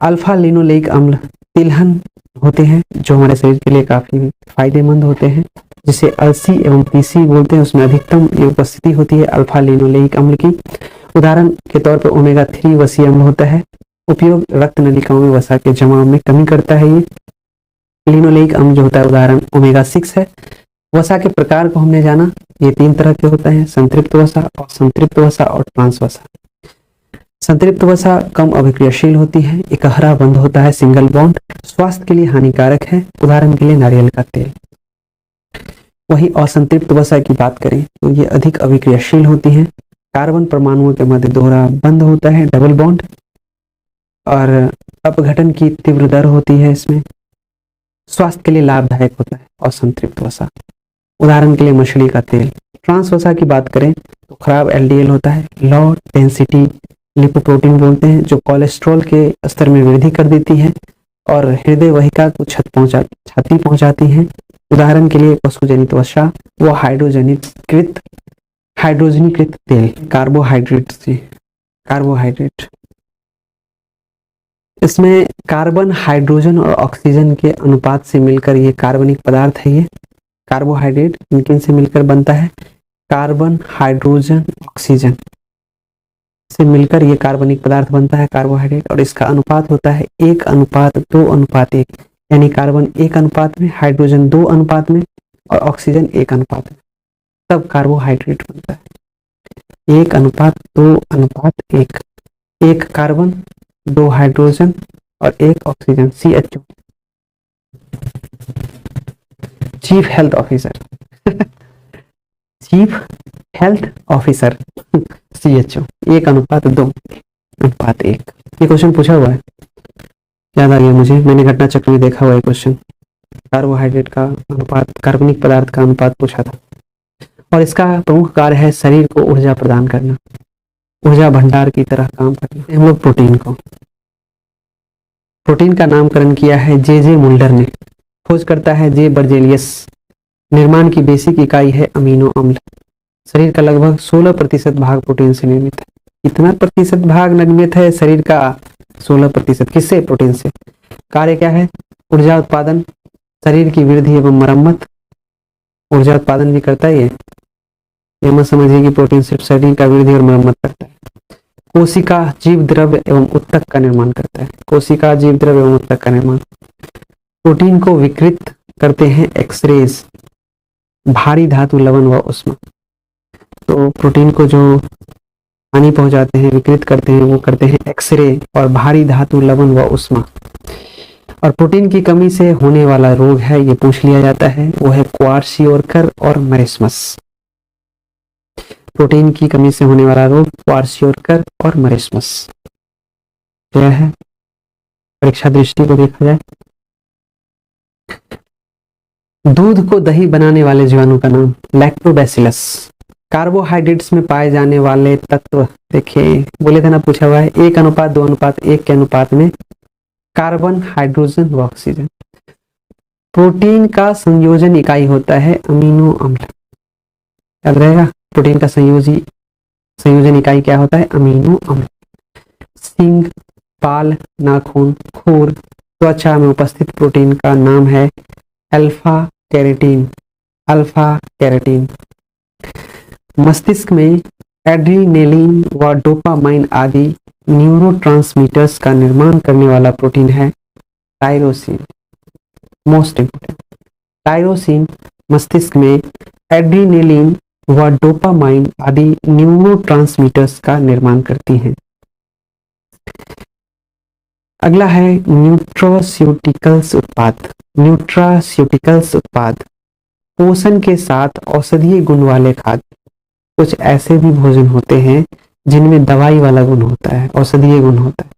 अल्फा लिनोलेइक अम्ल तिलहन होते हैं जो हमारे शरीर के लिए काफी फायदेमंद होते हैं, जिसे अलसी एवं पीसी बोलते हैं, उसमें अधिकतम ये उपस्थिति होती है अल्फा लिनोलेइक अम्ल की। उदाहरण के तौर पर ओमेगा 3 वसीय अम्ल होता है, उपयोग रक्त नलिकाओं में वसा के जमाव में कमी करता है। ये लिनोलेइक अम्ल जो होता है उदाहरण ओमेगा 6 है। वसा के प्रकार को हमने जाना, ये 3 तरह के होते हैं, संतृप्त वसा, असंतृप्त वसा और ट्रांस वसा। संतृप्त वसा कम अभिक्रियाशील होती है, एकहरा बंध होता है, सिंगल बॉन्ड, स्वास्थ्य के लिए हानिकारक है, उदाहरण के लिए नारियल का तेल। वहीं असंतृप्त वसा की बात करें तो ये अधिक अभिक्रियाशील होती हैं, कार्बन परमाणुओं के मध्य दोहरा बंध होता है, डबल बॉन्ड, और अपघटन की तीव्र दर होती है इसमें। स्वास्थ्य के लिए लाभदायक होता है और संतृप्त वसा, उदाहरण के लिए मछली का तेल। ट्रांस वसा की बात करें तो खराब एलडीएल होता है, लो डेंसिटी लिपोप्रोटीन बोलते हैं, जो कोलेस्ट्रॉल के स्तर में वृद्धि कर देती है और हृदय वाहिका को क्षति पहुंचाती है। उदाहरण के लिए पशुजनित वसा व हाइड्रोजनीकृत तेल, कार्बोहाइड्रेट। इसमें कार्बन, हाइड्रोजन और ऑक्सीजन के अनुपात से मिलकर ये कार्बनिक पदार्थ है। ये कार्बोहाइड्रेट इनके से मिलकर बनता है, कार्बन, हाइड्रोजन, ऑक्सीजन से मिलकर ये कार्बनिक पदार्थ बनता है कार्बोहाइड्रेट, और इसका अनुपात होता है 1:2:1, यानी कार्बन 1 अनुपात में, हाइड्रोजन 2 अनुपात में और ऑक्सीजन 1 अनुपात में, तब कार्बोहाइड्रेट बनता है। 1:2:1, 1 कार्बन, 2 हाइड्रोजन और 1 oxygen, CH2। Chief health officer chief health officer CHO, 1:2:1। ये क्वेश्चन पूछा हुआ है, याद आ गया मुझे, मैंने घटना चक्र में देखा हुआ है क्वेश्चन। कार्बोहाइड्रेट का अनुपात, कार्बनिक पदार्थ का अनुपात पूछा था। और इसका प्रमुख कार्य है शरीर को ऊर्जा प्रदान करना, ऊर्जा भंडार की तरह काम करना। हम लोग प्रोटीन का नामकरण किया है जे मुल्डर ने, खोज करता है जे बर्जेलियस। निर्माण की बेसिक इकाई है अमीनो अम्ल। शरीर का लगभग 16% भाग प्रोटीन से निर्मित है। कितना प्रतिशत भाग निर्मित है शरीर का? 16%। किससे? प्रोटीन से। कार्य क्या है? ऊर्जा उत्पादन, शरीर की वृद्धि एवं मरम्मत। ऊर्जा उत्पादन भी करता है ये मत समझिए कि प्रोटीन सिर्फ शरीर का वृद्धि और मरम्मत करता है। कोशिका जीव द्रव्य एवं उत्तक का निर्माण करता है। कोशिका जीव द्रव्य एवं उत्तक का निर्माण। प्रोटीन को विकृत करते हैं एक्सरेज, भारी धातु, लवण व उष्मा। तो प्रोटीन को जो हानि पहुंचाते हैं, विकृत करते हैं, वो करते हैं एक्सरे और भारी धातु, लवण व उष्मा। और प्रोटीन की कमी से होने वाला रोग है, ये पूछ लिया जाता है, वो है क्वार्सियोरकर और मरेस्मस। प्रोटीन की कमी से होने वाला रोग क्वार्सियोरकर और मरेस्मस क्या है? परीक्षा दृष्टि को देखा जाए, दूध को दही बनाने वाले जीवाणु का नाम लैक्टोबैसिलस। कार्बोहाइड्रेट्स में पाए जाने वाले तत्व देखिए, बोले थे ना, पूछा हुआ है 1:2:1 के अनुपात में कार्बन, हाइड्रोजन व ऑक्सीजन। प्रोटीन का संयोजन इकाई होता है अमीनो अम्ल। याद रहेगा, प्रोटीन का संयोजन इकाई क्या होता है? अमीनो अम्ल। सींग, बाल, नाखून, खुर, त्वचा में उपस्थित प्रोटीन का नाम है अल्फा कैरोटीन। Alpha carotene. मस्तिष्क में एड्रीनेलिन व डोपामाइन आदि न्यूरोट्रांसमीटर्स का निर्माण करने वाला प्रोटीन है टायरोसिन। मोस्ट इंपोर्टेंट, टायरोसिन मस्तिष्क में एड्रीनेलिन व डोपामाइन आदि न्यूरोट्रांसमीटर्स का निर्माण करती हैं। अगला है न्यूट्रास्यूटिकल्स उत्पाद। न्यूट्रास्यूटिकल्स उत्पाद पोषण के साथ औषधीय गुण वाले खाद्य। कुछ ऐसे भी भोजन होते हैं जिनमें दवाई वाला गुण होता है, औषधीय गुण होता है,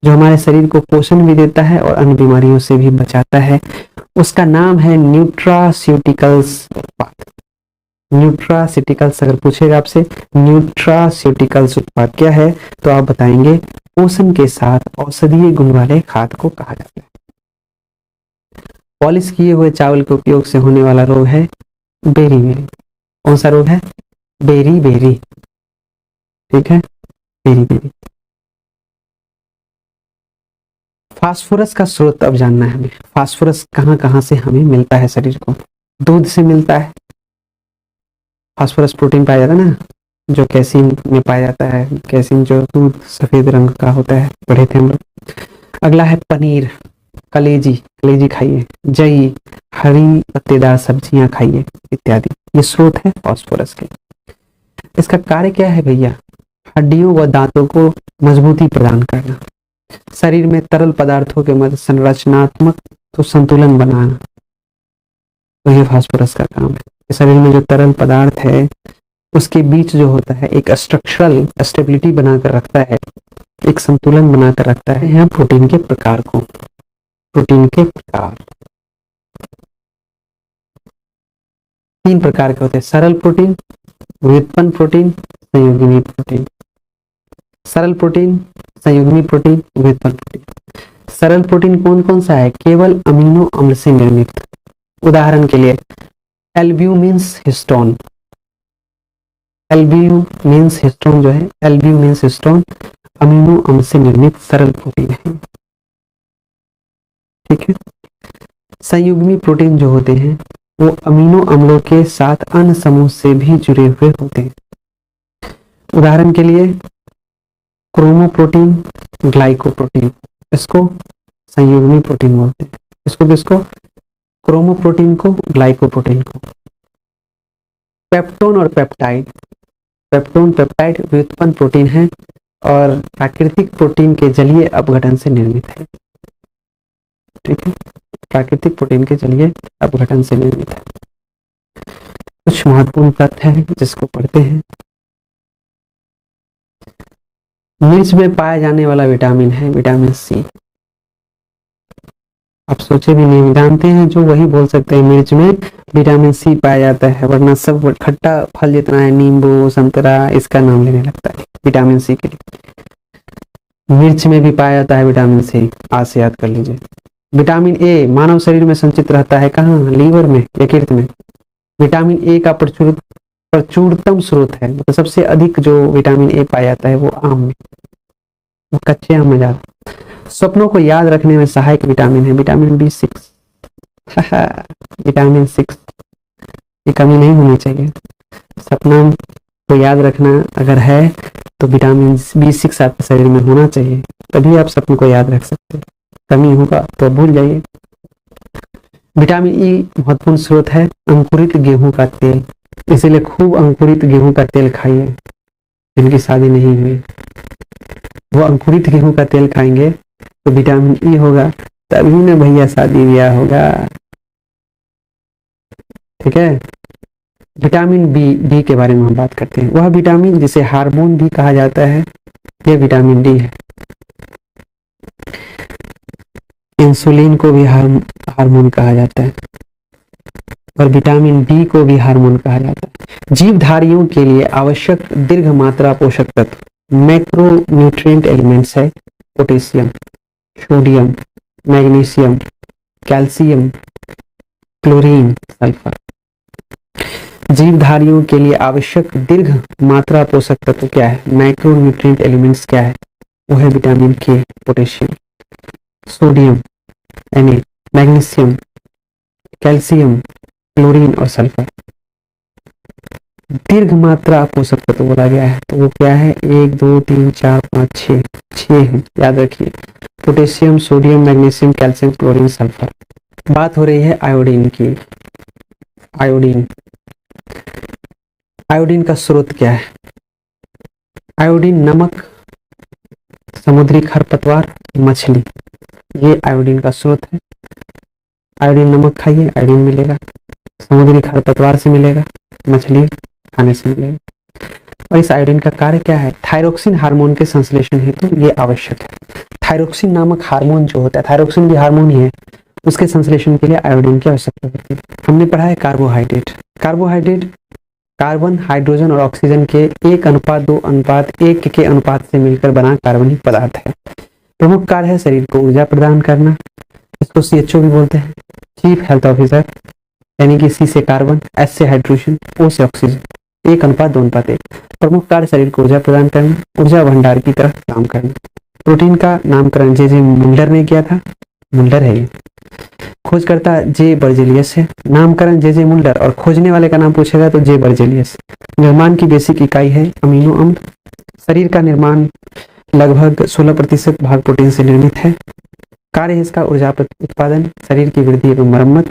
जो हमारे शरीर को पोषण भी देता है और अन्य बीमारियों से भी बचाता है। उसका नाम है न्यूट्रास्यूटिकल्स उत्पाद। न्यूट्रास्यूटिकल्स अगर पूछेगा आपसे न्यूट्रास्यूटिकल्स उत्पाद क्या है, तो आप बताएंगे पोषण के साथ औषधीय गुण वाले खाद्य को कहा जाता है। पॉलिश किए हुए चावल के उपयोग से होने वाला रोग है बेरी। कौन सा रोग है? बेरी। ठीक है, बेरी। फास्फोरस का स्रोत अब जानना है हमें। फास्फोरस कहाँ से हमें मिलता है शरीर को? दूध से मिलता है। फास्फोरस प्रोटीन पाया जाता है ना, जो कैसीन में पाया जाता है। कैसीन जो दूध सफेद रंग का होता है, पढ़े थे हम लोग। अगला है पनीर, कलेजी खाइए, दही, हरी पत्तेदार सब्जियां खाइए इत्यादि। ये स्रोत है फास्फोरस के। इसका कार्य क्या है भैया? हड्डियों व दांतों को मजबूती प्रदान करना, शरीर में तरल पदार्थों के मध्य संरचनात्मक तो संतुलन बनाना। तो ये फास्फोरस का काम है। शरीर में जो तरल पदार्थ है उसके बीच जो होता है एक स्ट्रक्चरल स्टेबिलिटी बनाकर रखता है, एक संतुलन बनाकर रखता है यहाँ प्रोटीन के प्रकार को। प्रोटीन के प्रकार 3 प्रकार के होते हैं, सरल प्रोटीन, व्युत्पन्न प्रोटीन, संयुग्मी प्रोटीन। सरल प्रोटीन, संयुग्मी प्रोटीन, व्युत्पन्न प्रोटीन। सरल प्रोटीन कौन कौन सा है? केवल अमीनो अम्ल से निर्मित। उदाहरण के लिए एल्ब्यूमिन्स हिस्टोन, एल्ब्यूमिन्स हिस्टोन जो है, एल्ब्यूमिन्स हिस्टोन अमीनो अम्ल से निर्मित सरल प्रोटीन है। ठीक है। संयुग्मी प्रोटीन जो होते हैं वो अमीनो अम्लों के साथ अन्य समूह से भी जुड़े हुए होते हैं। उदाहरण के लिए क्रोमोप्रोटीन, ग्लाइकोप्रोटीन, इसको संयुग्मी प्रोटीन बोलते हैं। इसको किसको? क्रोमोप्रोटीन को, ग्लाइकोप्रोटीन को। पेप्टोन और पेप्टाइड, पेप्टोन पेप्टाइड व्युत्पन्न प्रोटीन है और प्राकृतिक प्रोटीन के जलीय अपघटन से निर्मित है। ठीक है, प्राकृतिक प्रोटीन के जलीय अपघटन से निर्मित है। कुछ महत्वपूर्ण तथ्य हैं जिसको पढ़ते हैं। मिर्च में पाया जाने वाला विटामिन है विटामिन सी। आप सोचे भी नहीं, जानते हैं जो वही बोल सकते हैं मिर्च में विटामिन सी पाया जाता है, वरना सब खट्टा फल जितना है, नींबू, संतरा, इसका नाम लेने लगता है विटामिन सी के लिए। मिर्च में भी पाया जाता है विटामिन सी, आज से याद कर लीजिए। विटामिन ए मानव शरीर में संचित रहता है कहाँ? लीवर में, यकृत में। विटामिन ए का प्रचुरतम स्रोत है, मतलब सबसे अधिक जो विटामिन ए पाया जाता है वो आम में, वो कच्चे आम में ज्यादा। सपनों को याद रखने में सहायक विटामिन है विटामिन B6। विटामिन 6 की कमी नहीं होनी चाहिए। सपना को याद रखना अगर है तो विटामिन B6 आपके शरीर में होना चाहिए, तभी आप सपनों को याद रख सकते हैं। कमी होगा तो भूल जाइए। विटामिन ई महत्वपूर्ण स्रोत है अंकुरित गेहूं का तेल, इसीलिए खूब अंकुरित गेहूं का तेल खाइए। जिनकी शादी नहीं हुई वो अंकुरित गेहूं का तेल खाएंगे तो विटामिन ई होगा, तभी ना भैया शादी ब्याह होगा। ठीक है। विटामिन बी के बारे में हम बात करते हैं। वह विटामिन जिसे हार्मोन भी कहा जाता है, यह विटामिन डी है। इंसुलिन को भी हार्मोन कहा जाता है और विटामिन बी को भी हार्मोन कहा जाता है। जीवधारियों के लिए आवश्यक दीर्घ मात्रा पोषक तत्व मैक्रोन्यूट्रिएंट एलिमेंट्स है potassium, sodium, magnesium, calcium, chlorine, sulphur. जीवधारियों के लिए आवश्यक दीर्घ मात्रा पोषक तत्व क्या है? मैक्रोन्यूट्रिएंट एलिमेंट्स क्या है? वो है विटामिन के, potassium, sodium, magnesium, calcium, chlorine और सल्फर। दीर्घ मात्रा पोषक तत्व बोला गया है तो वो क्या है? 1 2 3 4 5 6 है, याद रखिए। Potassium, sodium, magnesium, calcium, chlorine, sulphur. बात हो रही है आयोडीन की। आयोडीन, आयोडीन का स्रोत क्या है? आयोडीन नमक, समुद्री खरपतवार, मछली, ये आयोडीन का स्रोत है। आयोडीन नमक खाइए, आयोडीन मिलेगा। समुद्री खरपतवार से मिलेगा, मछली खाने से मिलेगा। और इस आयोडीन का कार्य क्या है? थायरोक्सिन हार्मोन के संश्लेषण हेतु ये आवश्यक है। थायरोक्सिन नामक हार्मोन जो होता है, थायरोक्सिन भी हार्मोन ही है, उसके संश्लेषण के लिए आयोडीन की आवश्यकता होती है। हमने पढ़ा है कार्बोहाइड्रेट। कार्बोहाइड्रेट कार्बन, हाइड्रोजन और ऑक्सीजन के 1:2:1 के अनुपात से मिलकर बना कार्बनिक पदार्थ है। प्रमुख कार्य है शरीर को ऊर्जा प्रदान करना, इसको CHO भी बोलते हैं, चीफ हेल्थ ऑफिसर, यानी कि C से कार्बन, S से हाइड्रोजन, O से ऑक्सीजन, 1:2:1। प्रमुख कार्य शरीर को ऊर्जा प्रदान करना, ऊर्जा भंडार की तरह काम करना। प्रोटीन का नामकरण जे मुल्डर ने किया था, मुल्डर है ये। खोजकर्ता जे बर्जेलियस है, नामकरण जे मुल्डर, और खोजने वाले का नाम पूछेगा तो जे बर्जेलियस। निर्माण की बेसिक इकाई है अमीनो अम्ल। शरीर का निर्माण लगभग 16% भाग प्रोटीन से निर्मित है। कार्य है इसका ऊर्जा उत्पादन, शरीर की वृद्धि एवं मरम्मत,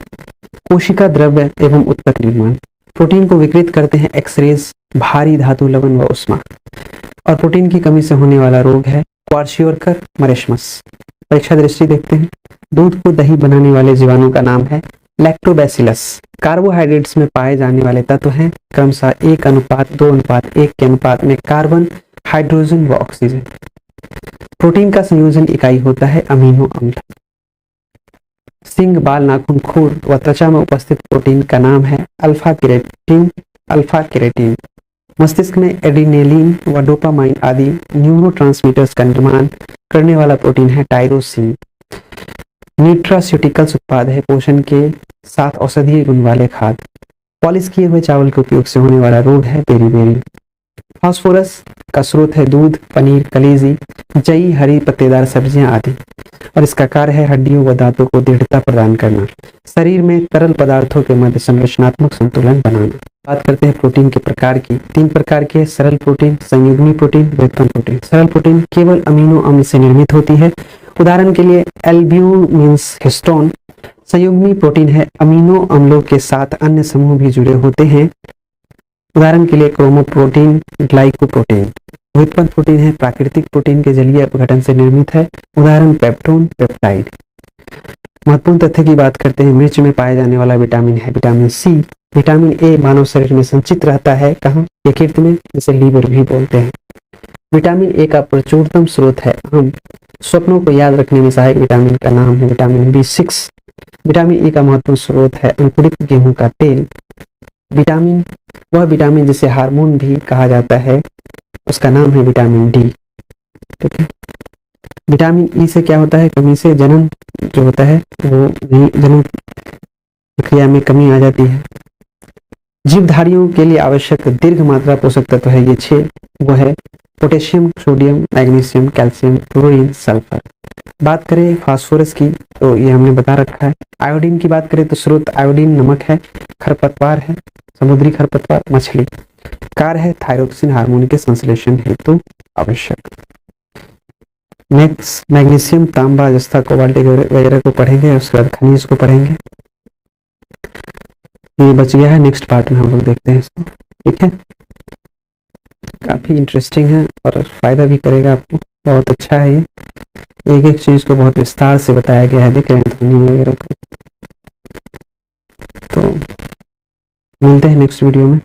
कोशिका द्रव्य एवं उत्तक निर्माण। प्रोटीन को विकृत करते हैं एक्सरेज, भारी धातु लवण व उष्मा। और प्रोटीन की कमी से होने वाला रोग है क्वार्शियोरकर मरेशमस। परीक्षा दृष्टि देखते हैं। दूध को दही बनाने वाले जीवाणु का नाम है लैक्टोबैसिलस कार्बोहाइड्रेट्स में पाए जाने वाले तत्व हैं क्रमशः 1:2:1 के अनुपात में कार्बन, हाइड्रोजन व ऑक्सीजन। प्रोटीन का संयोजन इकाई होता है अमीनो अम्ल। सिंग, बाल, नाखून, खुर व त्वचा में उपस्थित प्रोटीन का नाम है अल्फा केराटिन। अल्फा केराटिन मस्तिष्क में एड्रेनालिन व डोपामाइन आदि न्यूरोट्रांसमीटर्स का निर्माण करने वाला प्रोटीन है टायरोसिन। न्यूट्रास्यूटिकल्स उत्पाद है पोषण के साथ औषधीय गुण वाले खाद्य। पॉलिश किए हुए चावल के उपयोग से होने वाला रोग है बेरीबेरी। फास्फोरस का स्रोत है दूध, पनीर, कलेजी, जई, हरी पत्तेदार सब्जियां आदि और इसका कार्य है हड्डियों व दांतों को दृढ़ता प्रदान करना, शरीर में तरल पदार्थों के मध्य संरचनात्मक संतुलन बनाना। बात करते हैं प्रोटीन के प्रकार की। 3 प्रकार के सरल प्रोटीन, संयुग्मी प्रोटीन, व्युत्पन्न प्रोटीन। सरल प्रोटीन केवल अमीनो अम्ल से निर्मित होती है, उदाहरण के लिए एल्ब्यूमिन्स, हिस्टोन। संयुग्मी प्रोटीन है अमीनो अम्लों के साथ अन्य समूह भी जुड़े होते हैं, उदाहरण के लिए क्रोमोप्रोटीन, ग्लाइकोप्रोटीन। व्युत्पन्न प्रोटीन है प्राकृतिक प्रोटीन के जलीय अपघटन से निर्मित है, उदाहरण पेप्टोन, पेप्टाइड। महत्वपूर्ण तथ्य की बात करते हैं। मिर्च में पाया जाने वाला विटामिन है विटामिन सी। विटामिन ए मानव शरीर में संचित रहता है कहाँ? यकृत में, जिसे लीवर भी बोलते हैं। विटामिन ए का प्रचुरतम स्रोत है आम। स्वप्नों को याद रखने में सहायक विटामिन का नाम है विटामिन B6। विटामिन ए का महत्वपूर्ण स्रोत है अंकुरित गेहूं का तेल। विटामिन, वह विटामिन जिसे हार्मोन भी कहा जाता है, उसका नाम है विटामिन डी। ठीक है। विटामिन ई से क्या होता है? कमी से जन्म जो होता है वो जन्म प्रक्रिया में कमी आ जाती है। जीवधारियों के लिए आवश्यक दीर्घ मात्रा पोषक तत्व है ये 6, वो है potassium, sodium, magnesium, calcium, chlorine, sulphur. बात करें फास्फोरस की तो ये हमने बता रखा है। आयोडीन की बात करें तो स्रोत आयोडीन नमक है, खरपतवार है, समुद्री खरपतवार, मछली। कार्य है थायरोक्सिन हार्मोन के संश्लेषण हेतु आवश्यक। नेक्स्ट मैग्नीशियम, तांबा, जस्ता, कोबाल्ट वगैरह को पढ़ेंगे, उसके बाद खनिज को पढ़ेंगे। ये बच गया है, नेक्स्ट पार्ट में हम लोग देखते हैं इसको। ठीक है, काफी इंटरेस्टिंग है और फायदा भी करेगा आपको, बहुत अच्छा है ये। एक एक चीज को बहुत विस्तार से बताया गया है, देख रहे हैं ध्वनि वगैरह को। तो मिलते हैं नेक्स्ट वीडियो में।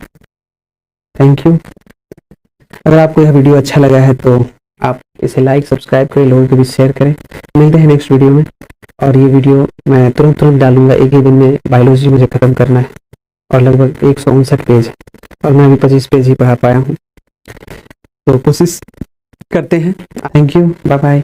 Thank you. अगर आपको यह वीडियो अच्छा लगा है तो आप इसे लाइक, सब्सक्राइब करें, लोगों के बीच शेयर करें। मिलते हैं नेक्स्ट वीडियो में। और ये वीडियो मैं तुरंत डालूंगा, एक ही दिन में बायोलॉजी मुझे खत्म करना है और लगभग 159 पेज है और मैं अभी 25 पेज ही पढ़ा पाया हूँ, तो कोशिश करते हैं। Thank you, bye bye.